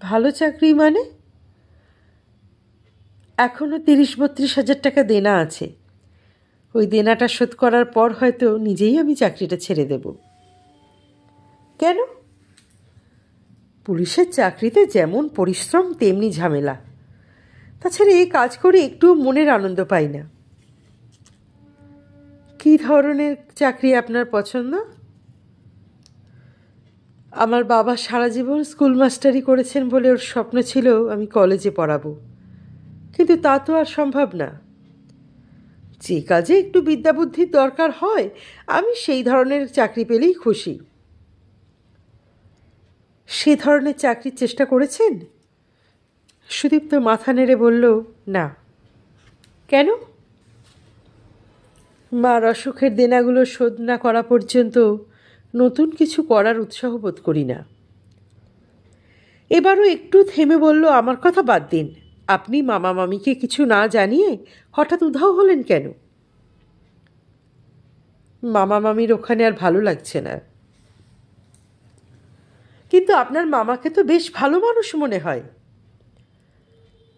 ভালো চাকরি মানে? এখনও 30-32 হাজার টাকা দেনা আছে, ওই দেনাটা শোধ করার পর হয়তো নিজেই আমি চাকরিটা ছেড়ে দেব। কেন? পুলিশের চাকরিতে যেমন পরিশ্রম তেমনি ঝামেলা। তাছাড়া এই কাজ করে একটু মনের আনন্দ পাই না। কী ধরনের চাকরি আপনার পছন্দ? আমার বাবা সারা জীবন স্কুল মাস্টারি করেছেন বলে ওর স্বপ্ন ছিল আমি কলেজে পড়াবো, কিন্তু তা তো আর সম্ভব না। যে কাজে একটু বিদ্যাবুদ্ধির দরকার হয় আমি সেই ধরনের চাকরি পেলেই খুশি। সে ধরনের চাকরির চেষ্টা করেছেন? সুদীপ্ত মাথা নেড়ে বলল, না। কেন? মার অসুখের দেনাগুলো শোধ না করা পর্যন্ত নতুন কিছু করার উৎসাহ বোধ করি না। এবারও একটু থেমে বলল, আমার কথা বাদ দিন। আপনি মামা মামিকে কিছু না জানিয়ে হঠাৎ উধাও হলেন কেন? মামা মামির ওখানে আর ভালো লাগছে না। কিন্তু আপনার মামাকে তো বেশ ভালো মানুষ মনে হয়।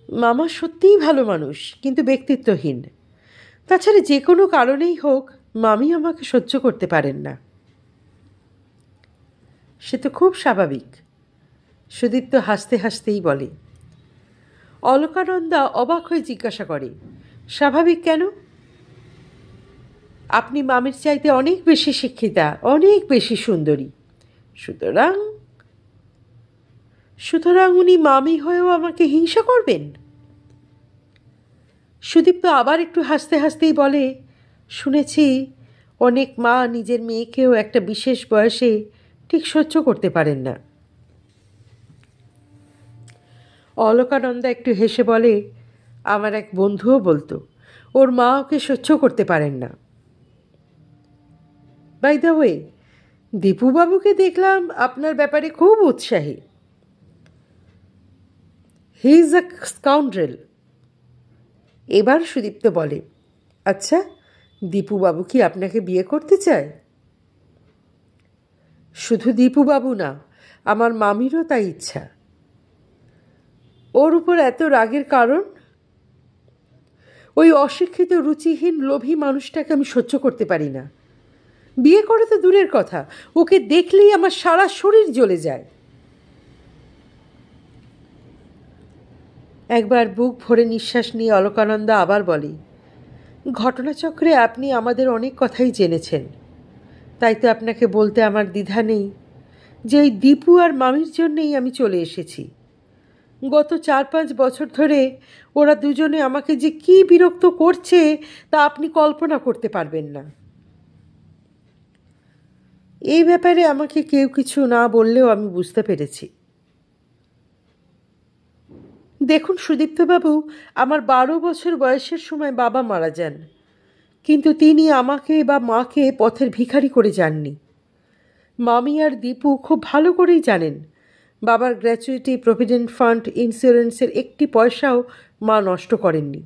মামা সত্যিই ভালো মানুষ, কিন্তু ব্যক্তিত্বহীন। তাছাড়া যে কোনো কারণেই হোক মামি আমাকে সহ্য করতে পারেন না। সে তো খুব স্বাভাবিক, সুদীপ্ত হাসতে হাসতেই বলে। অলকানন্দা অবাক হয়ে জিজ্ঞাসা করে, স্বাভাবিক কেন? আপনি মামির চাইতে অনেক বেশি শিক্ষিতা, অনেক বেশি সুন্দরী। সুতরাং উনি মামি হয়েও আমাকে হিংসা করবেন? সুদীপ্ত আবার একটু হাসতে হাসতেই বলে, শুনেছি অনেক মা নিজের মেয়েকেও একটা বিশেষ বয়সে ঠিক সহ্য করতে পারেন না। অলকানন্দা একটু হেসে বলে, আমার এক বন্ধুও বলতো ওর মা ওকে সহ্য করতে পারেন না। বাই দ্য ওয়ে, দীপুবাবুকে দেখলাম আপনার ব্যাপারে খুব উৎসাহী। He is a scoundrel. এবার সুদীপ্ত বলে, আচ্ছা, দীপুবাবু কি আপনাকে বিয়ে করতে চায়? শুধু দীপুবাবু না, আমার মামিরও তাই ইচ্ছা। ওর উপর এত রাগের কারণ? ওই অশিক্ষিত রুচিহীন লোভী মানুষটাকে আমি সহ্য করতে পারি না। বিয়ে করে তো দূরের কথা, ওকে দেখলেই আমার সারা শরীর জ্বলে যায়। একবার বুক ভরে নিঃশ্বাস নিয়ে অলকানন্দা আবার বলে, ঘটনাচক্রে আপনি আমাদের অনেক কথাই জেনেছেন, তাই তো আপনাকে বলতে আমার দ্বিধা নেই যে ওই দীপু আর মামির জন্যেই আমি চলে এসেছি। গত 4-5 বছর ধরে ওরা দুজনে আমাকে যে কি বিরক্ত করছে তা আপনি কল্পনা করতে পারবেন না। এই ব্যাপারে আমাকে কেউ কিছু না বললেও আমি বুঝতে পেরেছি। দেখুন সুদীপ্তবাবু, আমার 12 বছর বয়সের সময় বাবা মারা যান, কিন্তু তিনি আমাকে বা মাকে পথের ভিখারি করে যাননি। মামি আর দীপু খুব ভালো করেই জানেন বাবার গ্র্যাচুইটি, প্রভিডেন্ট ফান্ড, ইন্স্যুরেন্সের একটি পয়সাও মা নষ্ট করেননি,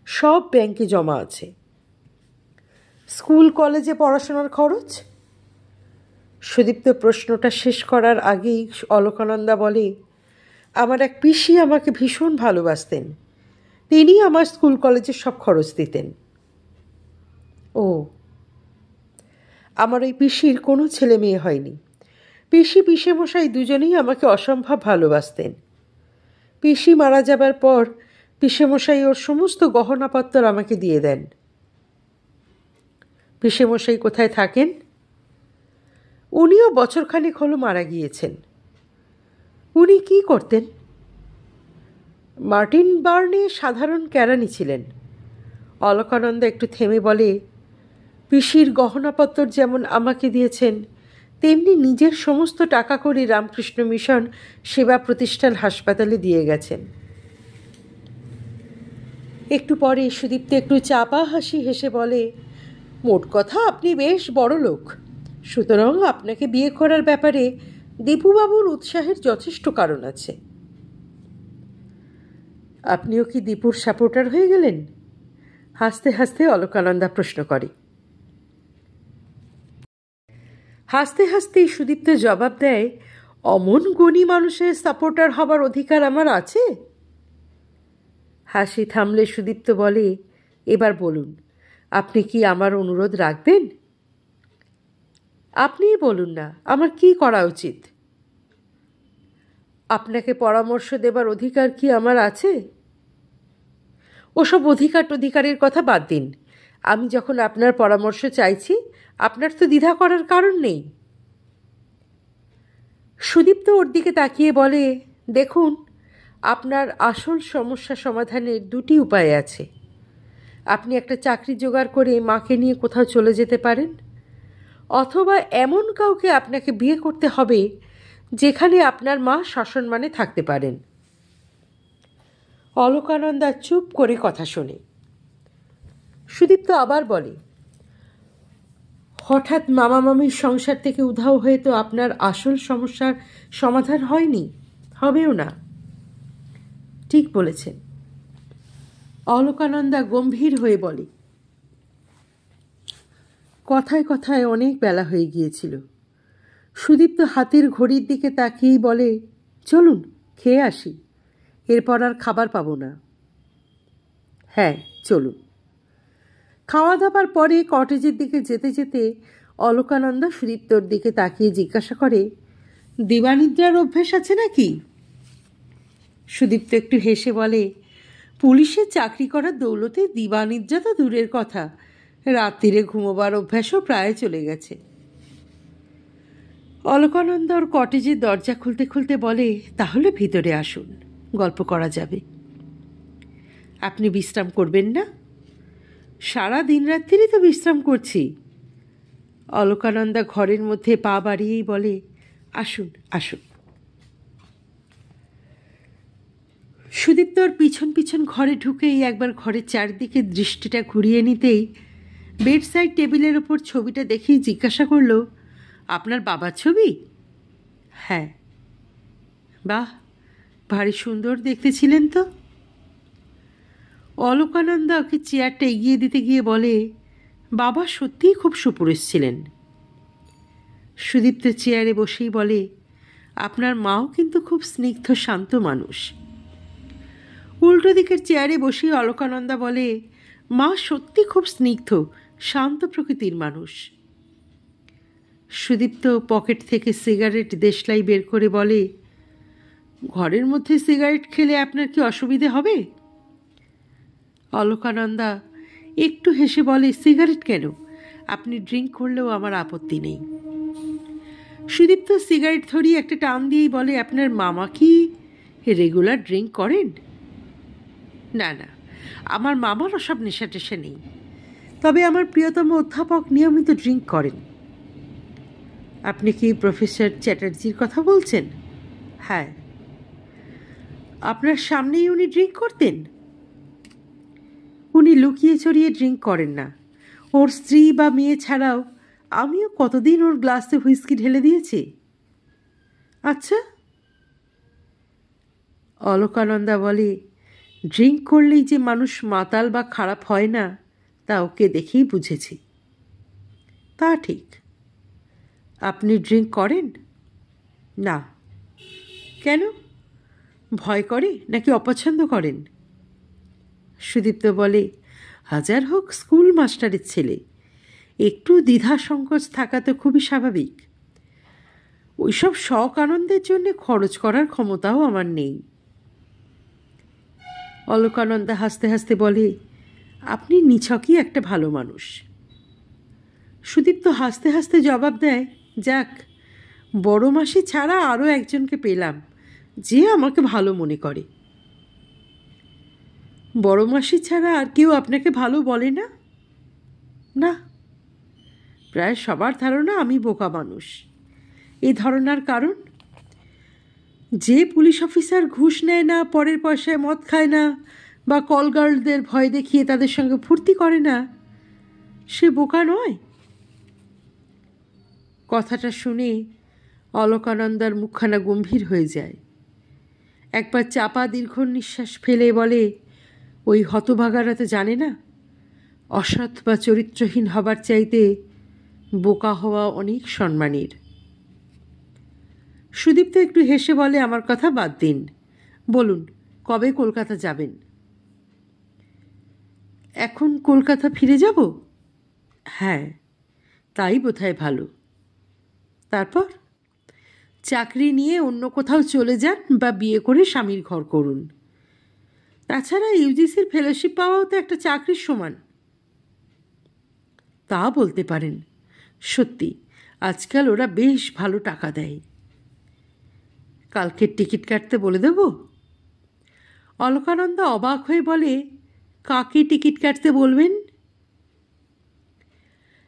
সব ব্যাংকে জমা আছে। স্কুল কলেজে পড়াশোনার খরচ? সুদীপ্ত প্রশ্নটা শেষ করার আগেই অলকানন্দা বলে, আমার এক পিসি আমাকে ভীষণ ভালোবাসতেন, তিনি আমার স্কুল কলেজের সব খরচ দিতেন। ও, আমার ওই পিসির কোনো ছেলে মেয়ে হয়নি। পিসি পিসেমশাই দুজনেই আমাকে অসম্ভব ভালোবাসতেন। পিসি মারা যাবার পর পিসেমশাই ওর সমস্ত গহনাপত্তর আমাকে দিয়ে দেন। পিসেমশাই কোথায় থাকেন? উনিও বছরখানেক হলো মারা গিয়েছেন। উনি কি করতেন? মার্টিন বার্নে সাধারণ কেরানি ছিলেন। অলকানন্দা একটু থেমে বলে, পিসির গহনাপত্তর যেমন আমাকে দিয়েছেন, তেমনি নিজের সমস্ত টাকা করে রামকৃষ্ণ মিশন সেবা প্রতিষ্ঠান হাসপাতালে দিয়ে গেছেন। একটু পরে সুদীপ্ত একটু চাপা হাসি হেসে বলে, মোট কথা আপনি বেশ বড় লোক, সুতরাং আপনাকে বিয়ে করার ব্যাপারে দীপুবাবুর উৎসাহের যথেষ্ট কারণ আছে। আপনিও কি দীপুর সাপোর্টার হয়ে গেলেন? হাসতে হাসতে অলকানন্দা প্রশ্ন করে। হাসতে হাসতেই সুদীপ্ত জবাব দেয়, অমন গুণী মানুষের সাপোর্টার হবার অধিকার আমার আছে? হাসি থামলে সুদীপ্ত বলে, এবার বলুন, আপনি কি আমার অনুরোধ রাখবেন? আপনিই বলুন না, আমার কি করা উচিত? আপনাকে পরামর্শ দেবার অধিকার কি আমার আছে? ওসব অধিকারের কথা বাদ দিন। আমি যখন আপনার পরামর্শ চাইছি, আপনার তো দ্বিধা করার কারণ নেই। সুদীপ্ত ওর দিকে তাকিয়ে বলে, দেখুন, আপনার আসল সমস্যা সমাধানের দুটি উপায় আছে। আপনি একটা চাকরি জোগাড় করে মাকে নিয়ে কোথাও চলে যেতে পারেন, অথবা এমন কাউকে আপনাকে বিয়ে করতে হবে যেখানে আপনার মা সসম্মানে থাকতে পারেন। অলকানন্দা চুপ করে কথা শোনে। সুদীপ্ত আবার বলে, হঠাৎ মামা মামির সংসার থেকে উধাও হয়ে তো আপনার আসল সমস্যার সমাধান হয়নি, হবেও না। ঠিক বলেছেন। অলকানন্দা গম্ভীর হয়ে বলে, কথায় কথায় অনেক বেলা হয়ে গিয়েছিল। সুদীপ্ত হাতের ঘড়ির দিকে তাকিয়েই বলে, চলুন খেয়ে আসি, এরপর আর খাবার পাবো না। হ্যাঁ, চলুন। খাওয়া দাবার পরে কটেজের দিকে যেতে যেতে অলকানন্দা সুদীপ্তর দিকে তাকিয়ে জিজ্ঞাসা করে, দিবানিদ্রার অভ্যেস আছে নাকি? সুদীপ্ত একটু হেসে বলে, পুলিশের চাকরি করার দৌলতে দিবানিদ্রা তো দূরের কথা, রাত্রিরে ঘুমোবার অভ্যাসও প্রায় চলে গেছে। অলকানন্দা ওর কটেজের দরজা খুলতে খুলতে বলে, তাহলে ভিতরে আসুন, গল্প করা যাবে। আপনি বিশ্রাম করবেন না? সারা দিন রাত্রিরই তো বিশ্রাম করছি। অলকানন্দা ঘরের মধ্যে পা বাড়িয়েই বলে, আসুন আসুন। সুদীপ্তর পিছন পিছন ঘরে ঢুকেই একবার ঘরের চারদিকে দৃষ্টিটা ঘুরিয়ে নিতেই বেড সাইড টেবিলের ওপর ছবিটা দেখেই জিজ্ঞাসা করল, আপনার বাবার ছবি? হ্যাঁ। বাহ, ভারী সুন্দর দেখতে ছিলেন তো। অলকানন্দা ওকে চেয়ারটা এগিয়ে দিতে গিয়ে বলে, বাবা সত্যিই খুব সুপুরুষ ছিলেন। সুদীপ্ত চেয়ারে বসেই বলে, আপনার মাও কিন্তু খুব স্নিগ্ধ শান্ত মানুষ। উল্টো দিকের চেয়ারে বসেই অলকানন্দা বলে, মা সত্যি খুব স্নিগ্ধ শান্ত প্রকৃতির মানুষ। সুদীপ্ত পকেট থেকে সিগারেট দেশলাই বের করে বলে, ঘরের মধ্যে সিগারেট খেলে আপনার কি অসুবিধে হবে? অলকানন্দা একটু হেসে বলে, সিগারেট কেন, আপনি ড্রিঙ্ক করলেও আমার আপত্তি নেই। সুদীপ্ত সিগারেট ধরিয়ে একটা টান দিয়েই বলে, আপনার মামা কি রেগুলার ড্রিঙ্ক করেন? না না, আমার মামার ওসব নেশা টেশা নেই, তবে আমার প্রিয়তম অধ্যাপক নিয়মিত ড্রিঙ্ক করেন। আপনি কি প্রফেসর চ্যাটার্জির কথা বলছেন? হ্যাঁ। আপনার সামনেই উনি ড্রিঙ্ক করতেন? উনি লুকিয়ে চড়িয়ে ড্রিঙ্ক করেন না। ওর স্ত্রী বা মেয়ে ছাড়াও আমিও কতদিন ওর গ্লাসে হুইস্কি ঢেলে দিয়েছি। আচ্ছা। অলকানন্দা বলে, ড্রিঙ্ক করলেই যে মানুষ মাতাল বা খারাপ হয় না তা ওকে দেখেই বুঝেছি। তা ঠিক। আপনি ড্রিঙ্ক করেন? না। কেন? ভয় করে নাকি অপছন্দ করেন? সুদীপ্ত বলে, হাজার হোক স্কুল মাস্টারের ছেলে, একটু দ্বিধা সংকোচ থাকা তো খুবই স্বাভাবিক। ওইসব শখ আনন্দের জন্য খরচ করার ক্ষমতাও আমার নেই। অলকানন্দা হাসতে হাসতে বলে, আপনি নিছকই একটা ভালো মানুষ। সুদীপ্ত হাসতে হাসতে জবাব দেয়, যাক, বড় মাসি ছাড়া আরও একজনকে পেলাম যে আমাকে ভালো মনে করে। বড় মাসি ছাড়া আর কেউ আপনাকে ভালো বলে না? না। প্রায় সবার ধারণা আমি বোকা মানুষ। এই ধারণার কারণ, যে পুলিশ অফিসার ঘুষ নেয় না, পরের পয়সায় মদ খায় না, বা কলগার্লদের ভয় দেখিয়ে তাদের সঙ্গে ফুর্তি করে না, সে বোকা নয়। কথাটা শুনে অলকানন্দার মুখখানা গম্ভীর হয়ে যায়। একবার চাপা দীর্ঘ নিঃশ্বাস ফেলে বলে, ওই হতভাগারা তো জানে না অসৎ বা চরিত্রহীন হবার চাইতে বোকা হওয়া অনেক সম্মানের। সুদীপ্ত একটু হেসে বলে, আমার কথা বাদ দিন, বলুন কবে কলকাতা যাবেন? এখন কলকাতা ফিরে যাব? হ্যাঁ, তাই বোধহয় ভালো। তারপর চাকরি নিয়ে অন্য কোথাও চলে যান বা বিয়ে করে স্বামীর ঘর করুন। তাছাড়া ইউজিসির ফেলোশিপ পাওয়াও তো একটা চাকরির সমান। তা বলতে পারেন। সত্যি আজকাল ওরা বেশ ভালো টাকা দেয়। কালকের টিকিট কাটতে বলে দেব? অলকানন্দা অবাক হয়ে বলে, কাকে টিকিট কাটতে বলবেন?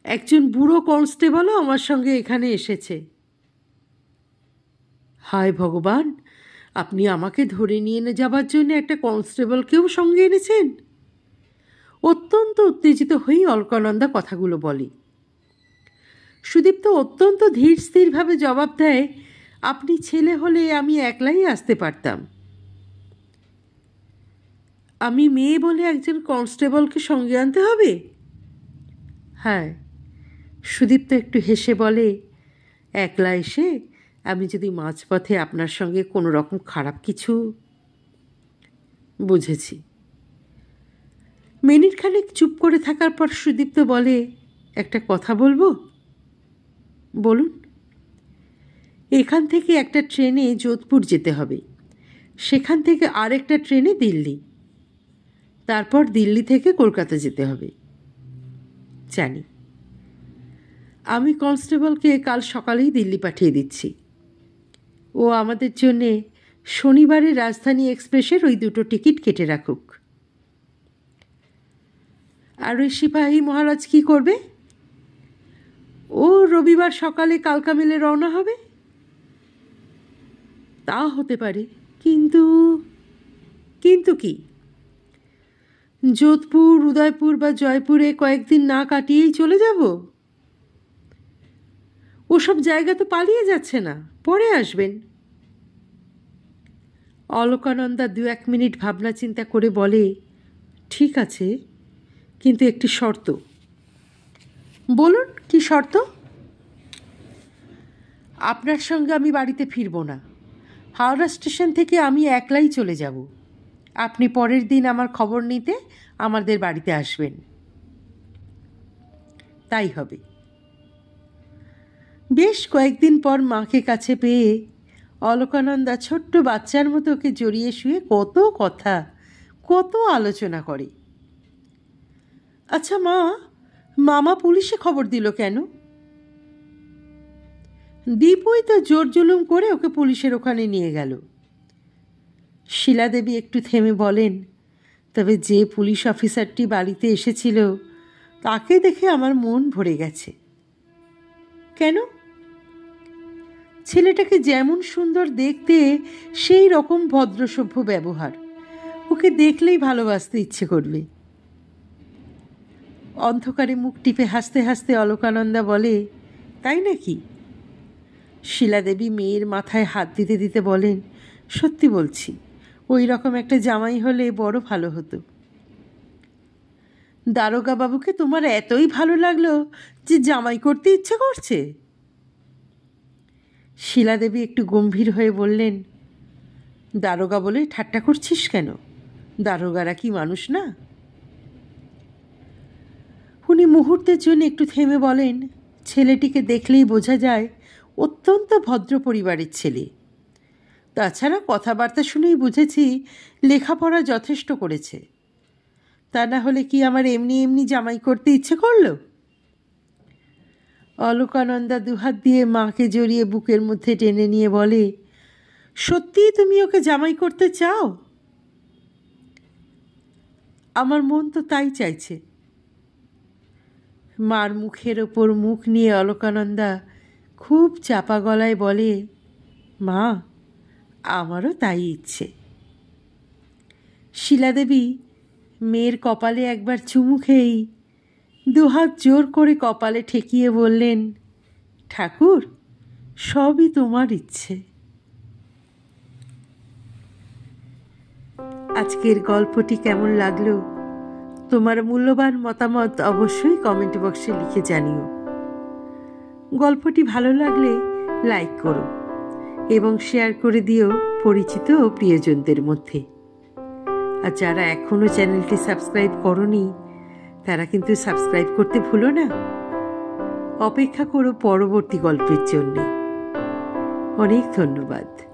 একজন বুড়ো কনস্টেবলও আমার সঙ্গে এখানে এসেছে। হায় ভগবান, আপনি আমাকে ধরে নিয়ে যাবার জন্য একটা কনস্টেবলকেও সঙ্গে এনেছেন? অত্যন্ত উত্তেজিত হয়েই অলকানন্দা কথাগুলো বলে। সুদীপ্ত অত্যন্ত ধীর স্থিরভাবে জবাব দেয়, আপনি ছেলে হলে আমি একলাই আসতে পারতাম। আমি মেয়ে বলে একজন কনস্টেবলকে সঙ্গে আনতে হবে? হ্যাঁ। সুদীপ্ত একটু হেসে বলে, একলা এসে আমি যদি মাঝপথে আপনার সঙ্গে কোনো রকম খারাপ কিছু। বুঝেছি। মিনিট খানেক চুপ করে থাকার পর সুদীপ্ত বলে, একটা কথা বলবো? বলুন। এখান থেকে একটা ট্রেনে যোধপুর যেতে হবে, সেখান থেকে আরেকটা ট্রেনে দিল্লি, তারপর দিল্লি থেকে কলকাতা যেতে হবে। জানি। আমি কনস্টেবলকে কাল সকালেই দিল্লি পাঠিয়ে দিচ্ছি। ও আমাদের জন্যে শনিবারে রাজধানী এক্সপ্রেসের ওই দুটো টিকিট কেটে রাখুক। আর ওই সিপাহী মহারাজ কি করবে? ও রবিবার সকালে কালকা মেলে রওনা হবে। তা হতে পারে, কিন্তু কিন্তু কি? যোধপুর, উদয়পুর বা জয়পুরে কয়েকদিন না কাটিয়েই চলে যাব? ওসব জায়গা তো পালিয়ে যাচ্ছে না, পরে আসবেন। অলকানন্দা 2-1 মিনিট ভাবনা চিন্তা করে বলে, ঠিক আছে, কিন্তু একটি শর্ত। বলুন, কি শর্ত? আপনার সঙ্গে আমি বাড়িতে ফিরব না। হাওড়া স্টেশন থেকে আমি একলাই চলে যাব। আপনি পরের দিন আমার খবর নিতে আমাদের বাড়িতে আসবেন। তাই হবে। বেশ কয়েকদিন পর মাকে কাছে পেয়ে অলকানন্দা ছোট্ট বাচ্চার মতো ওকে জড়িয়ে শুয়ে কত কথা, কত আলোচনা করে। আচ্ছা মা, মামা পুলিশে খবর দিল কেন? দীপুই তো জোর জুলুম করে ওকে পুলিশের ওখানে নিয়ে গেল। শিলাদেবী একটু থেমে বলেন, তবে যে পুলিশ অফিসারটি বাড়িতে এসেছিল তাকে দেখে আমার মন ভরে গেছে। কেন? ছেলেটাকে যেমন সুন্দর দেখতে সেই রকম ভদ্রসভ্য ব্যবহার। ওকে দেখলেই ভালোবাসতে ইচ্ছে করবে। অন্ধকারে মুখ টিপে হাসতে হাসতে অলকানন্দা বলে, তাই নাকি? শিলাদেবী মেয়ের মাথায় হাত দিতে দিতে বলেন, সত্যি বলছি, ওই রকম একটা জামাই হলে বড় ভালো হতো। দারোগা বাবুকে তোমার এতই ভালো লাগলো যে জামাই করতে ইচ্ছে করছে? শিলাদেবী একটু গম্ভীর হয়ে বললেন, দারোগা বলে ঠাট্টা করছিস কেন? দারোগারা কি মানুষ না? উনি মুহূর্তের জন্য একটু থেমে বলেন, ছেলেটিকে দেখলেই বোঝা যায় অত্যন্ত ভদ্র পরিবারের ছেলে। তাছাড়া কথাবার্তা শুনেই বুঝেছি লেখাপড়া যথেষ্ট করেছে। তা না হলে কি আমার এমনি এমনি জামাই করতে ইচ্ছে করলো? অলকানন্দা দুহাত দিয়ে মাকে জড়িয়ে বুকের মধ্যে টেনে নিয়ে বলে, সত্যিই তুমি ওকে জামাই করতে চাও? আমার মন তো তাই চাইছে। মার মুখের ওপর মুখ নিয়ে অলকানন্দা খুব চাপা গলায় বলে, মা, আমারও তাই ইচ্ছে। শিলাদেবী মেয়ের কপালে একবার চুমু খেয়েই দুহাত জোর করে কপালে ঠেকিয়ে বললেন, ঠাকুর, সবই তোমার ইচ্ছে। আজকের গল্পটি কেমন লাগলো তোমার মূল্যবান মতামত অবশ্যই কমেন্ট বক্সে লিখে জানিও। গল্পটি ভালো লাগলে লাইক করো এবং শেয়ার করে দিও পরিচিত ও প্রিয়জনদের মধ্যে। আর যারা এখনও চ্যানেলটি সাবস্ক্রাইব করনি তারা কিন্তু সাবস্ক্রাইব করতে ভুলো না। অপেক্ষা করো পরবর্তী গল্পের জন্যে। অনেক ধন্যবাদ।